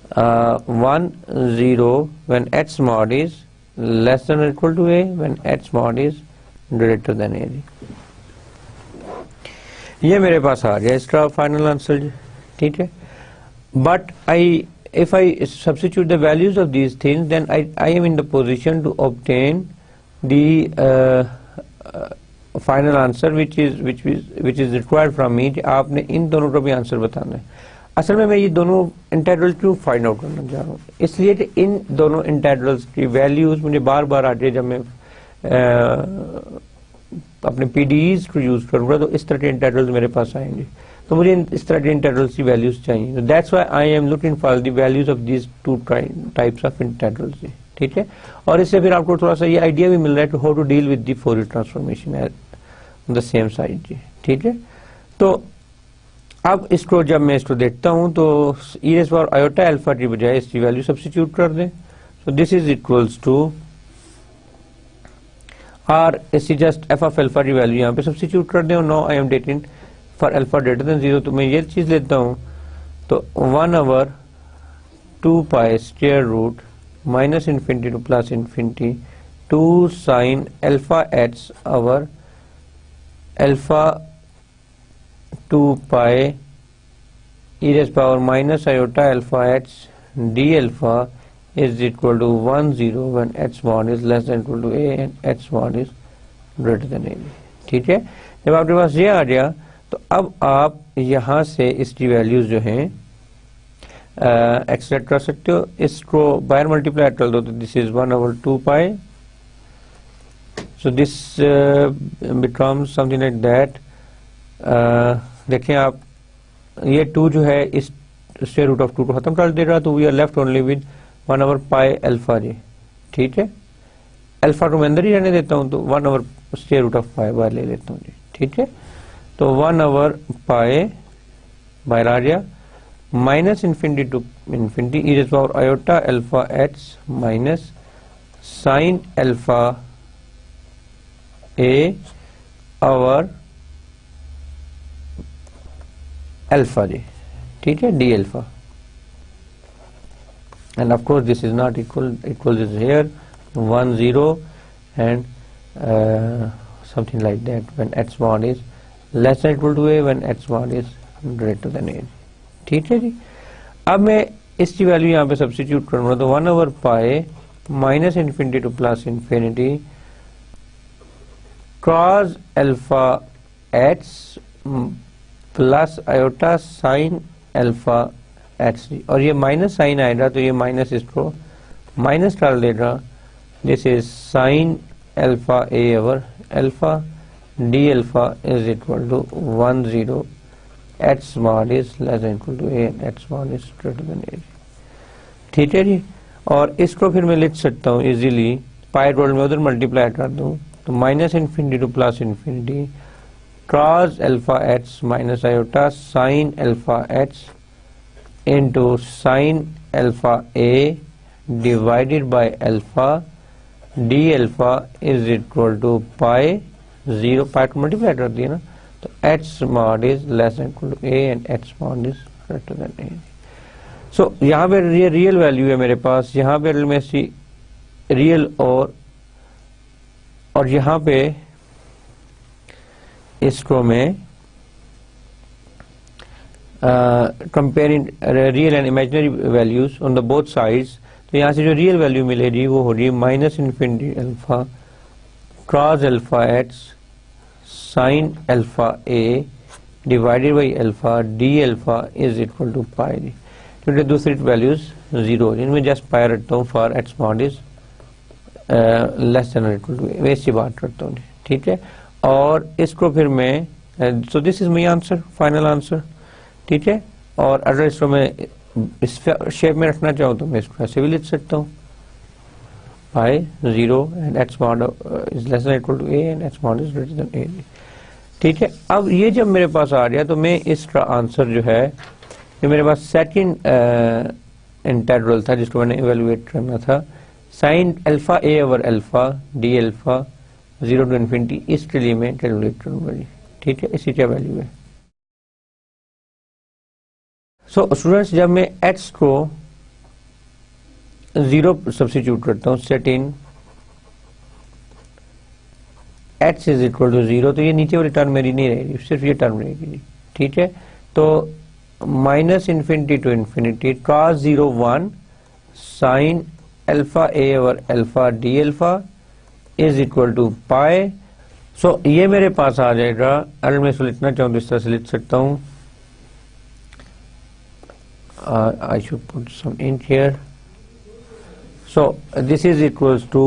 Speaker 1: 1 0 when h mod is less than equal to a when h mod is greater than a. ये मेरे पास आ गया इसका final answer जी, ठीक है। But if I substitute the values of these things, then I am in the position to obtain the final answer which is required from me। आपने इन दोनों का भी आंसर बताना है। असल में मैं ये दोनों इंटेग्रल क्यों फाइंड आउट करना चाह रहा हूँ, इसलिए कि इन दोनों इंटेग्रल्स की वैल्यूज मुझे बार बार आते जब मैं अपने पीडीईज को यूज करूंगा, तो इस तरह के इंटेग्रल्स मेरे पास आएंगे, तो मुझे इस तरह के इंटेग्रल्स की वैल्यूज चाहिए। That's why I am looking for the values of these two types of integrals, ठीक है। और इससे फिर आपको थोड़ा सा ये आइडिया भी मिल रहा है कि how to deal with the Fourier transformation at the same side जी, ठीक है। तो अब इसको जब मैं इसको देखता हूं तो e raise power iota alpha की बजाय इसकी वैल्यू सब्स्टिट्यूट कर दें, so this is equals to और इसकी जस्ट एफ ऑफ अल्फा की वैल्यू यहाँ पे सब्स्टिट्यूट कर दें। और now I am dating for alpha greater than 0, तो मैं ये चीज लेता हूं, तो 1/2 pi square root minus infinity to plus infinity 2 sine alpha h over alpha 2 pi E raise power minus iota alpha H D alpha is equal to 1 0 when h mod is less than equal to a and h mod is greater than a, ठीक है। जब आपके पास ये आ गया तो अब आप यहां से इसकी वैल्यूज जो हैं एक्सट्रैक्ट कर सकते हो, इसको बाहर मल्टीप्लाई कर दो तो this is 1/2 pi, so this becomes something like that. देखें आप ये 2 जो है इस स्क्वायर रूट ऑफ 2 को खत्म कर दे रहा, तो we are left only with 1/पाई अल्फा जी, ठीक है। अल्फा को मैं अंदर ही रहने देता हूं, तो 1/स्क्वायर रूट ऑफ पाई बाहर ले लेता हूं जी, ठीक है। तो 1/पाई बाहर आ गया minus infinity to infinity e raise power iota alpha h minus sine alpha a over alpha जी, ठीक है, d alpha. And of course this is not equal is here 1 0 and something like that when h mod is less than equal to a when h mod is greater than a, ठीक है जी। अब मैं इसकी value यहाँ पे substitute करूंगा, तो 1/पाई minus infinity to plus infinity cos alpha H plus iota sine alpha h, और ये माइनस साइन आएगा तो ये माइनस इसको माइनस डाल देगा, this is sine alpha a over alpha d alpha is equal to 1 0 h mod is less than equal to a h mod is greater than a, ठीक है जी। और इसको फिर मैं लिख सकता हूँ इजीली, पाई रोल में उधर मल्टीप्लाई कर दूं तो minus infinity to plus infinity cos alpha h minus iota sine alpha H into sin alpha a divided by alpha d alpha is equal to pi 0, pi को मल्टीप्लाई कर दिया ना, तो h mod इज less than equal to a and h mod is greater than a। So यहाँ पे ये real value है मेरे पास, यहाँ पे में सी रियल और यहाँ पे इसको में comparing real and imaginary values on the both sides, तो यहाँ से जो रियल वैल्यू मिलेगी वो हो रही है minus infinity alpha cross alpha h sine alpha a divided by alpha d alpha is equal to pi d, क्योंकि दूसरी वैल्यूज जीरो, इनमें जस्ट पाई रखता हूँ for h mod is less than equal to, वैसी बात करता हूँ, ठीक है। और इसको फिर मैं सो this is my answer, final answer, ठीक है। और अगर इसको मैं इस शेप में रखना चाहूँ तो मैं इसको ऐसे भी लिख सकता हूँ, pi zero and h mod is less than equal to a and h mod is greater than a, ठीक है। अब ये जब मेरे पास आ गया तो मैं इसका आंसर जो है, ये मेरे पास सेकंड इंटीग्रल था जिसको मैंने इवेलुएट करना था, sign alpha a over alpha d alpha 0 to infinity, इसके लिए मैं कैलकुलेट करूंगा जी, ठीक है। इसी क्या वैल्यू है। सो स्टूडेंट्स, जब मैं x को 0 सब्स्टिट्यूट करता हूँ, set in x is equal to 0, तो ये नीचे वाली टर्म मेरी नहीं रहेगी, सिर्फ ये टर्म रहेगी, ठीक है। तो minus infinity to infinity cos 0 1 sine alpha a over alpha d alpha is equal to pi. So ये मेरे पास आ जाएगा, अगर मैं इसको लिखना चाहूँ तो इस तरह से लिख सकता हूँ, I should put some ink here. So this is equals to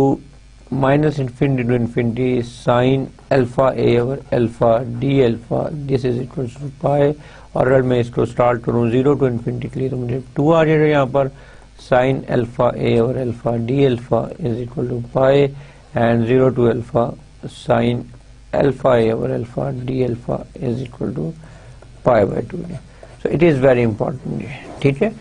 Speaker 1: minus infinity to infinity sine alpha a over alpha d alpha, this is equals to pi। और अगर मैं इसको स्टार्ट करूँ 0 to इन्फिनिटी के लिए तो मुझे 2 आ जाएगा यहाँ पर, साइन अल्फा ए और alpha d alpha is equal to pi and 0 to alpha sine alpha a और alpha d alpha is equal to pi by 2। So it is very important, ठीक है।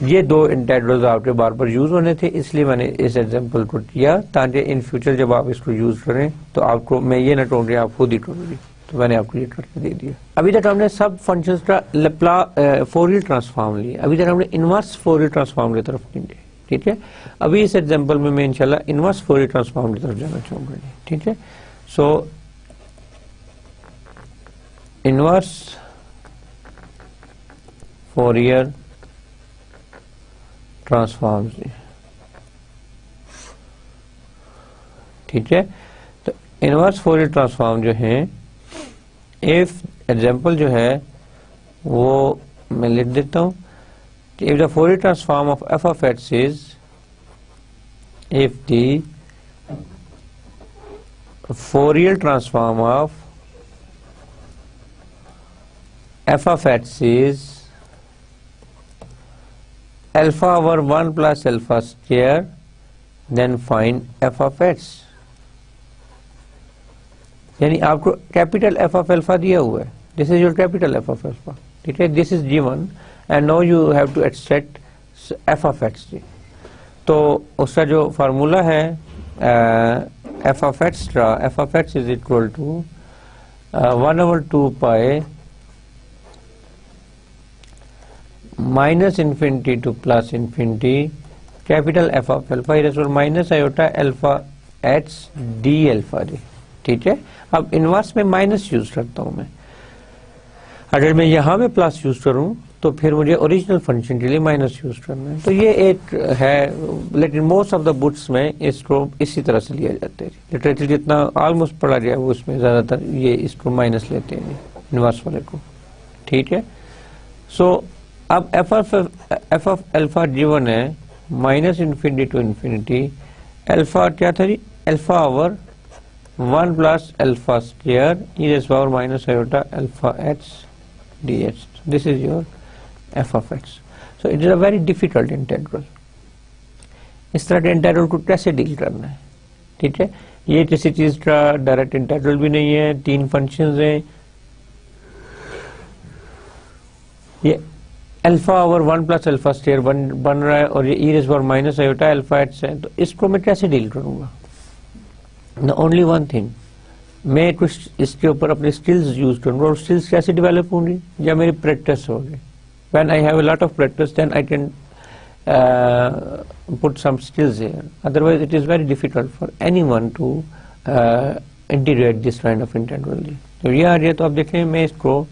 Speaker 1: ये दो इंटीग्रल्स आपके बार बार यूज होने थे, इसलिए मैंने इस एग्जांपल को किया ताकि इन फ्यूचर जब आप इसको यूज करें तो आपको मैं ये ना कहूँगी आप खुद ही करोगे, तो मैंने आपको ये करके दे दिया। अभी तक हमने सब फंक्शंस का फोरियर ट्रांसफॉर्म लिया, अभी तक हमने इनवर्स फोरियर ट्रांसफॉर्म की तरफ नहीं गए, ठीक है। अभी इस एग्जाम्पल में मैं इंशाल्लाह इनवर्स फोरियर ट्रांसफॉर्म की तरफ जाना चाहूँगा, ठीक है। सो इनवर्स फोरियर ट्रांसफॉर्म, ठीक है। तो इनवर्स फोरियर ट्रांसफॉर्म जो है, इफ एग्जांपल जो है वो मैं लिख देता हूं, if the Fourier transform of F of X is, if the Fourier transform of F of X is alpha over 1 plus alpha square, then find f of x। यानी आपको कैपिटल f of alpha दिया हुआ है, this is your capital f of alpha, ठीक है। This is given and now you have to extract f of x। तो उसका जो फार्मूला है f of x का, f of x is equal to 1 over 2 pi minus infinity to plus infinity capital F of alpha is minus iota alpha H d alpha D, ठीक है। अब inverse में minus use करता हूं मैं, अगर मैं यहां में प्लस यूज करूं तो फिर मुझे ओरिजिनल फंक्शन के लिए माइनस यूज करना है। तो ये एक है, लेकिन मोस्ट ऑफ द बुक्स में इसको इसी तरह से लिया जाता है, लिटरेचर जितना ऑलमोस्ट पढ़ा गया है वो उसमें ज्यादातर ये इसको माइनस लेते हैं इनवर्स वाले को, ठीक है। सो अब एफ ऑफ अल्फा गिवन है minus infinity to infinity, alpha क्या था जी, alpha over 1 plus alpha square e power minus iota alpha H D h, this is your f of x. So it is a very difficult integral. इस तरह के integral को कैसे deal करना है, ठीक है। ये किसी चीज का डायरेक्ट इंटीग्रल भी नहीं है, 3 फंक्शंस हैं, ये alpha over 1 plus alpha square बन रहा है और ये ई raise power minus iota alpha H है, तो इसको मैं कैसे डील करूंगा। द ओनली वन थिंग, मैं कुछ इसके ऊपर अपने स्किल्स यूज करूँगा और स्किल्स कैसे डेवलप होंगी, जब मेरी प्रैक्टिस होगी. When I have a lot of practice then I can put some skills here. Otherwise it is very difficult for anyone to integrate this kind of integral. तो ये आ रही है, तो आप देखें मैं इसको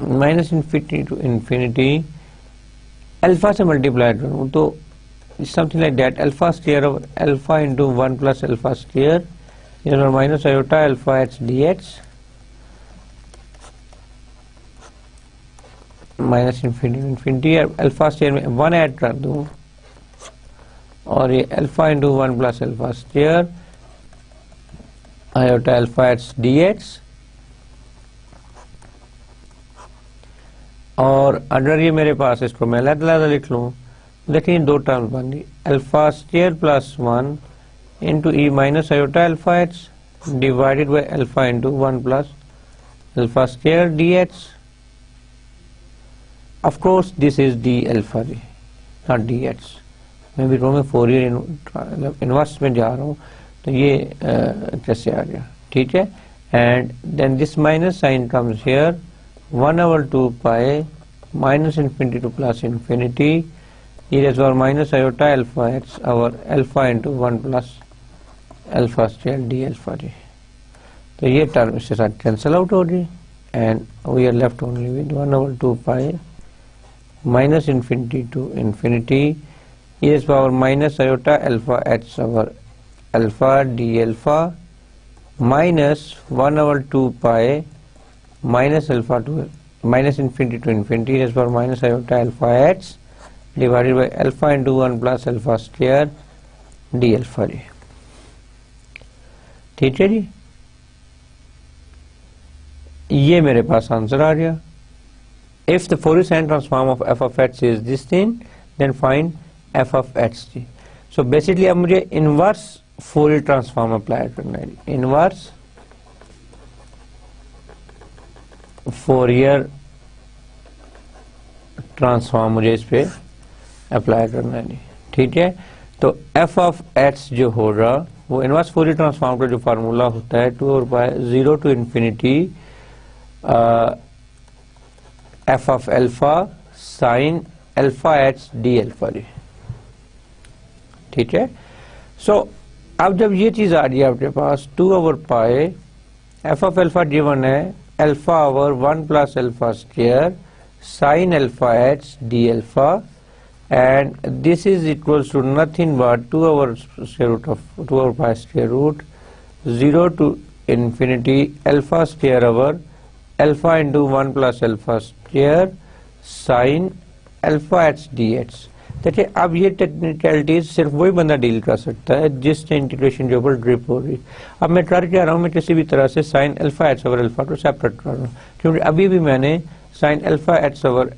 Speaker 1: minus infinity to infinity alpha से मल्टीप्लाई करूँ तो something like that, alpha square of alpha into 1 plus alpha square minus iota alpha H d x minus infinity alpha square में 1 ऐड कर दूं और ये alpha into 1 plus alpha square iota alpha H d x, और अगर ये मेरे पास इसको मैं अलग लिख लूँ, देखिए दो टर्म बन गई, alpha square plus 1 into E minus iota alpha h divided by alpha into 1 plus alpha square D x. Of course this is d alpha j, not dx. मैं भी रो में फोरियर इनवर्स में जा रहा हूँ, तो ये कैसे आ गया, ठीक है. And then this minus sign comes here 1/2 pi minus infinity to plus infinity e raised to minus iota alpha x और alpha into 1 plus alpha square d alpha j. तो ये टर्म इसके साथ कैंसिल आउट हो गई and we are left only with 1/2 pi minus infinity to infinity e raised to minus iota alpha h और alpha d alpha minus 1/2 pi minus alpha to minus infinity to infinity e raised to minus iota alpha h divided by alpha into 1 plus alpha square d alpha जी. ठीक है जी, ये मेरे पास answer आ गया. If the Fourier sine transform of f of x is this thing, then find f of x. So basically अब मुझे inverse Fourier transform apply करना है. Inverse Fourier transform मुझे इस पे अप्लाई करना है. ठीक है, तो f of x जो होगा वो इनवर्स Fourier ट्रांसफॉर्म का जो फार्मूला होता है 2/0 to infinity f of alpha sin alpha h d alpha D. ठीक है, सो अब जब ये चीज आ रही है आपके पास 2/पाई f of alpha गिवन है alpha over 1 plus alpha square sin alpha h d alpha, and this is equals to nothing but 2/pi square root 0 to infinity alpha square over alpha into 1 plus alpha square sine alpha H D H. देखिए अब ये technicalities सिर्फ वही बंदा deal कर सकता है जिसने इंटीग्रेशन के ऊपर ड्रिप हो रही. अब मैं ट्राई कर रहा हूँ मैं किसी भी तरह से sign alpha h over alpha को सेपरेट कर रहा हूँ, क्योंकि अभी भी मैंने sign alpha h over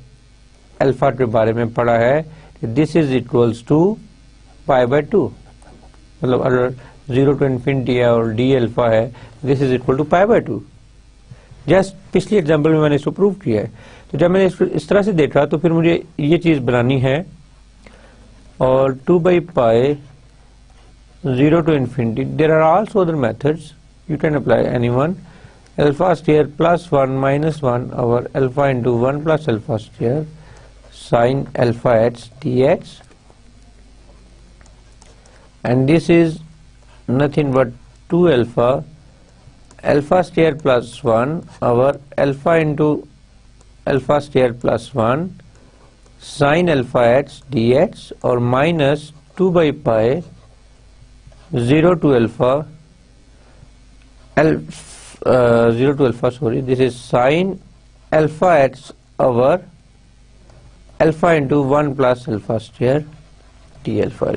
Speaker 1: alpha के बारे में पढ़ा है. दिस इज इक्वल्स टू π/2, मतलब अगर 0 to इन्फिनिटी है और डी अल्फा है, this is equal to π/2. Just पिछली एग्जाम्पल में मैंने इसको प्रूव किया है. तो जब मैंने इसको इस तरह से देखा तो फिर मुझे ये चीज बनानी है, और 2/पाई 0 to infinity. There are also other methods you can apply anyone. Alpha square plus 1 minus 1 over alpha into 1 plus alpha square sin alpha h dx, and this is nothing but 2 alpha square plus 1 over alpha into alpha square plus 1 sin alpha h dx, और minus 2/पाई 0 to alpha 0 to alpha, sorry, this is sin alpha h over alpha into 1 plus alpha square d alpha.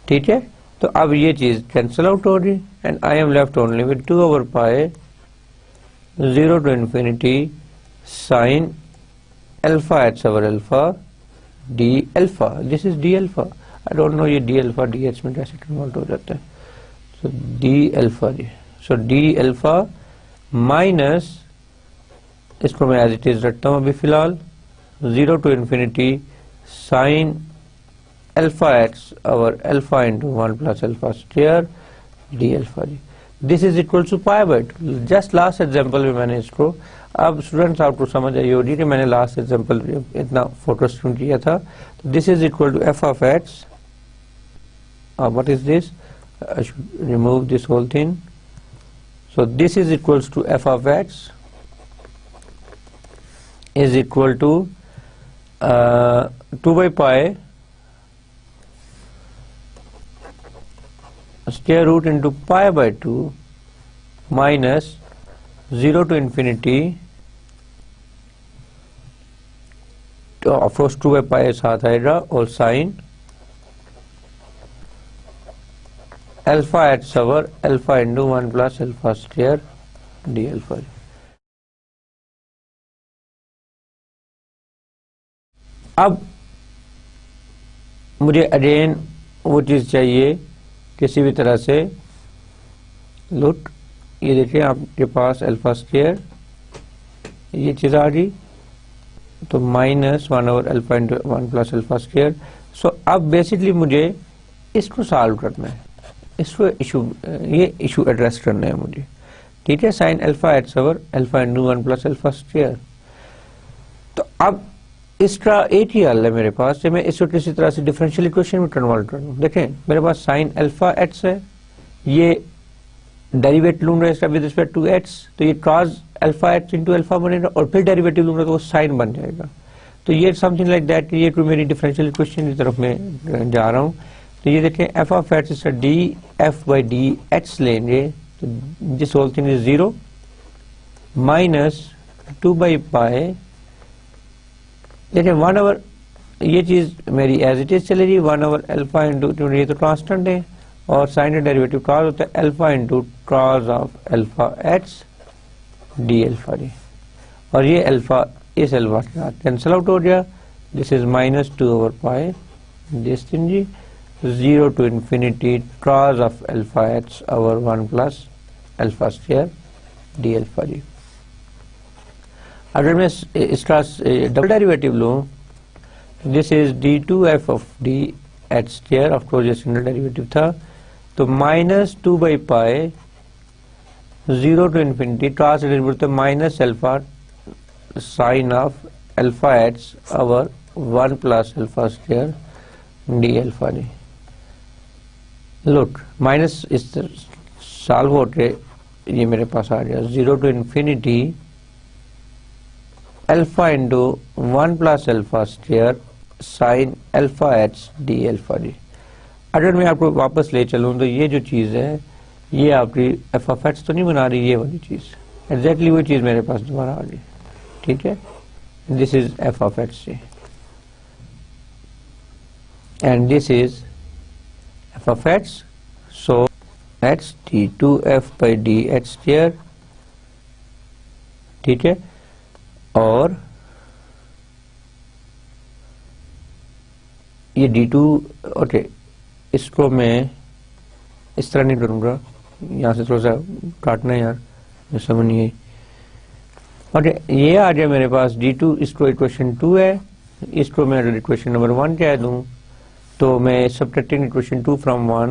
Speaker 1: ठीक है, तो अब ये चीज cancel out हो रही and I am left only with 2/पाई 0 to infinity sin alpha h over alpha d alpha. This is d alpha. I don't know ये d alpha dh में कैसे कन्वर्ट हो जाता है. So d alpha जी, so d alpha minus, इसको मैं as it is रखता हूँ अभी फिलहाल, 0 to infinity sin alpha x over alpha into 1 plus alpha square d alpha जी। This is equal to pi by two. Just last example में मैंने इसको, अब स्टूडेंट्स आपको समझ आई होगी कि मैंने लास्ट एग्जाम्पल इतना फोटो स्टूडेंट किया था। तो this is equal to F of x, what is this, I should remove this whole thing. So this is equals to f of x is equal to 2 by pi square root into pi by 2 minus 0 to infinity, तो of course 2 by pi साथ आएगा और sin alpha एट्स over alpha into 1 plus alpha square d alpha. अब मुझे again वो चीज चाहिए किसी भी तरह से, लुक ये देखिए आपके पास अल्फा स्क्वायर ये चीज आ गई, तो minus 1 over alpha into 1 plus alpha square. So अब बेसिकली मुझे इसको सॉल्व करना है, इसको ये इशू एड्रेस करना है मुझे, ठीक है। साइन अल्फा एट्स over alpha into 1 plus alpha square. तो अब इसका एक ही हल है मेरे पास, मैं इसको किसी तरह से डिफरेंशियल इक्वेशन में कन्वर्ट कर दूं। देखें मेरे पास साइन अल्फा एट्स है, ये डेरिवेटिव लूंगा इसका विद रिस्पेक्ट टू एक्स, तो ये कॉस अल्फा एट्स इंटू अल्फा बनेगा, और फिर डेरिवेटिव लूंगा तो वो साइन बन जाएगा। तो ये समथिंग लाइक दैट, ये तो मेरी डिफरेंशियल इक्वेशन की तरफ मैं जा रहा हूँ। तो ये देखें एफ ऑफ एच इसका d f by d h लेंगे, तो this whole thing is 0 minus 2 by pi, देखें 1 ओवर, ये चीज मेरी एज इट इज चलेगी 1 ओवर अल्फा इंटू, ये तो कांस्टेंट है, और साइन का डेरिवेटिव कॉस होता है alpha into cos of alpha H D alpha D, और ये अल्फा इस अल्फा के साथ कैंसिल आउट हो गया। This is minus 2 over pi this thing जी, 0 to infinity cos of alpha h over 1 plus alpha square d alpha जी। अगर मैं इसका डबल डेरिवेटिव लूं, दिस इज d2f of d h square, of course ये सिंगल डेरिवेटिव था, तो minus 2 by pi 0 to infinity cos derivative minus alpha sine of alpha h over 1 plus alpha square d alpha जी। लुक माइनस इस solve होके ये मेरे पास आ गया 0 to infinity alpha into 1 plus alpha square sine alpha H D alpha जी। अगर मैं आपको वापस ले चलूं तो ये जो चीज है ये आपकी एफ ऑफ एच तो नहीं बना रही, ये वाली चीज एग्जैक्टली वही चीज मेरे पास दोबारा आ गई, ठीक है। This is F of H G and this is f of x, so x d2f by dh square, ठीक है। और ये d2, ओके, इसको मैं इस तरह नहीं करूंगा, यहाँ से थोड़ा सा काटना है यार, मैं समझ नहीं आई। ओके ये आ गया मेरे पास d2, इसको इक्वेशन 2 है, इसको मैं अगर इक्वेशन नंबर 1 कह दूं तो मैं subtracting equation 2 from 1,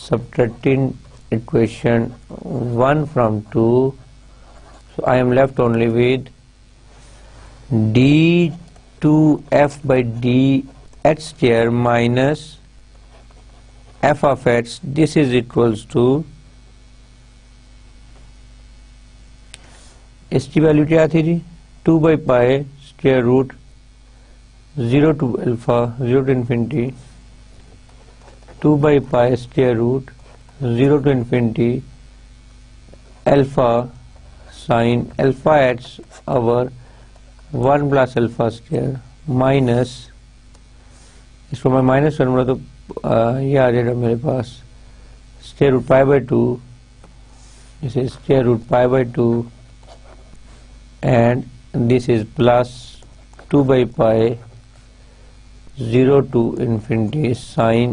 Speaker 1: subtracting equation 1 from 2, so I am left only with d2f by dh square minus f of x, this is equals to, इसकी वैल्यू क्या थी जी, 2 by pi square root 0 to alpha 0 to infinity 2 by pi square root 0 to infinity alpha sin alpha h over 1 plus alpha square minus, इसको मैं minus करूँगा तो ये आ जाएगा मेरे पास square root pi by 2, this is square root pi by 2 and this is plus 2 by pi 0 to infinity sin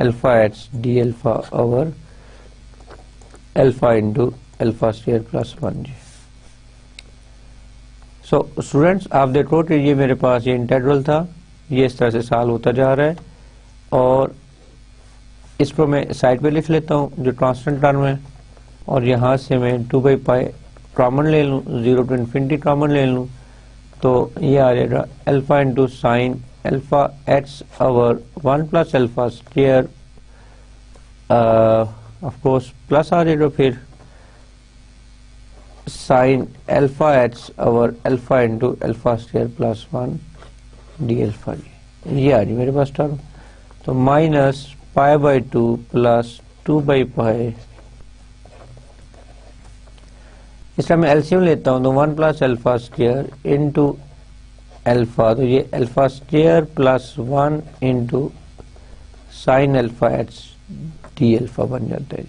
Speaker 1: alpha h d alpha over alpha into alpha square plus 1 ji. So students आप देखो कि ये मेरे पास ये integral था, ये इस तरह से सॉल्व होता जा रहा है, और इसको मैं साइड पे लिख लेता हूँ जो कांस्टेंट टर्म है, और यहाँ से मैं 2/पाई कॉमन ले लूँ, 0 to infinity कॉमन ले लूँ, तो ये आ जाएगा alpha into sine alpha x over 1 plus alpha square, of course plus आ जाएगा फिर sine alpha x over alpha into alpha square plus 1 d alpha जी। ये आ रही मेरे पास टर्म। तो माइनस π/2 प्लस 2/पाई, इसका मैं एलसीएम लेता हूं तो 1 plus alpha square into alpha, तो ये alpha square plus 1 into sine alpha x D alpha बन जाता है।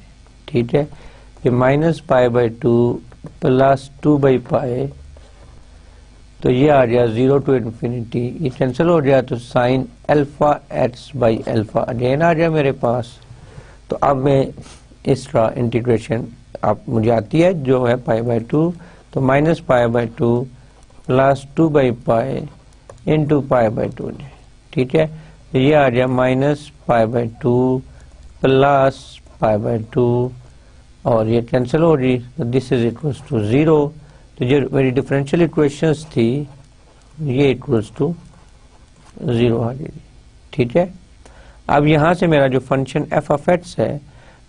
Speaker 1: ठीक है, ये माइनस π/2 प्लस 2/पाई, तो ये आ गया 0 to infinity, ये कैंसिल हो गया, तो sine alpha x by alpha again आ गया मेरे पास। तो अब मैं इसका इंटीग्रेशन आप मुझे आती है जो है π/2, तो माइनस π/2 प्लस 2/पाई इंटू π/2। ठीक है, तो ये आ गया माइनस π/2 प्लस π/2, और ये कैंसिल हो रही, तो दिस इज इक्वल्स टू 0। तो जो मेरी डिफरेंशियल इक्वेशंस थी ये इक्वल्स टू 0 आ गई। ठीक है, अब यहाँ से मेरा जो फंक्शन एफ ऑफ एक्स है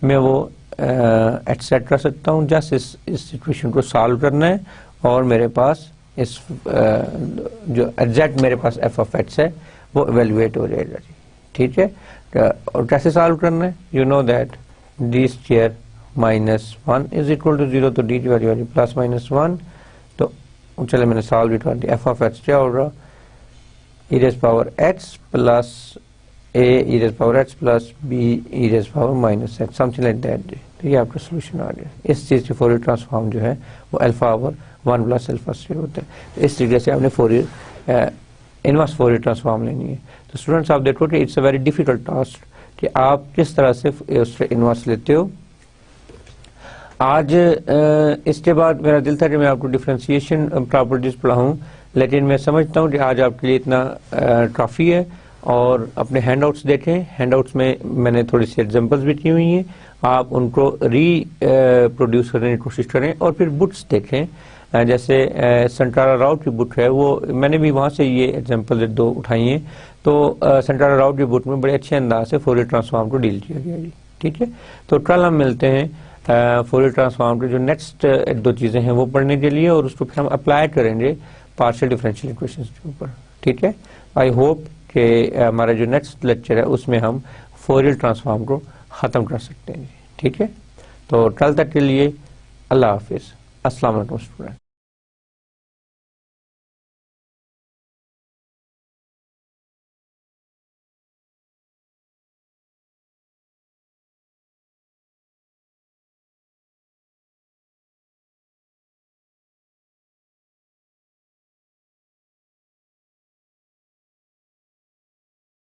Speaker 1: मैं वो एक्सेट कर सकता हूँ, जस्ट इस इक्वेशन को सॉल्व करना है और मेरे पास इस जो एग्जैक्ट मेरे पास एफ ऑफ एक्स है वो एवेल्युएट हो जाएगा जी। ठीक है, और कैसे सॉल्व करना है, you know that d square minus 1 is equal to 0, तो डी की वैल्यू प्लस माइनस 1। तो चले मैंने सॉल्व भी कर दिया, एफ ऑफ एक्स क्या होगा, e raise power x plus a e raise power x plus b e raise power minus x, something like that. तो ये आपका सोल्यूशन आ गया। इस चीज़ की फोरियर ट्रांसफॉर्म जो है वो alpha over 1 plus alpha square होता है। तो इस तरीके से आपने फोरियर इनवर्स फोरियर ट्रांसफॉर्म लेनी है। तो स्टूडेंट्स आप देखो कि it's a very difficult task कि आप किस तरह से उससे इनवर्स लेते हो। आज इसके बाद मेरा दिल था कि मैं आपको डिफरेंशिएशन प्रॉपर्टीज पढ़ाऊं, लेकिन मैं समझता हूं कि आज आपके लिए इतना काफ़ी है। और अपने हैंडआउट्स देखें, हैंडआउट्स में मैंने थोड़ी सी एग्जांपल्स भी की हुई हैं, आप उनको प्रोड्यूस करने की कोशिश करें। और फिर बुक्स देखें, जैसे संटारा राव की बुक है, वो मैंने भी वहाँ से ये एग्जांपल 2 उठाई हैं। तो संटारा राव की बुक में बड़े अच्छे अंदाज से फोरियर ट्रांसफॉर्म को डील किया गया जी। ठीक है, तो कल हम मिलते हैं फोरियर ट्रांसफॉर्म के जो नेक्स्ट 2 चीज़ें हैं वो पढ़ने के लिए, और उसको फिर हम अप्लाई करेंगे पार्शियल डिफरेंशियल इक्वेशंस के ऊपर। ठीक है, आई होप कि हमारा जो नेक्स्ट लेक्चर है उसमें हम फोरियर ट्रांसफॉर्म को ख़त्म कर सकते हैं। ठीक है, तो कल तक के लिए अल्लाह हाफिज़, अस्सलाम वालेकुम स्टूडेंट।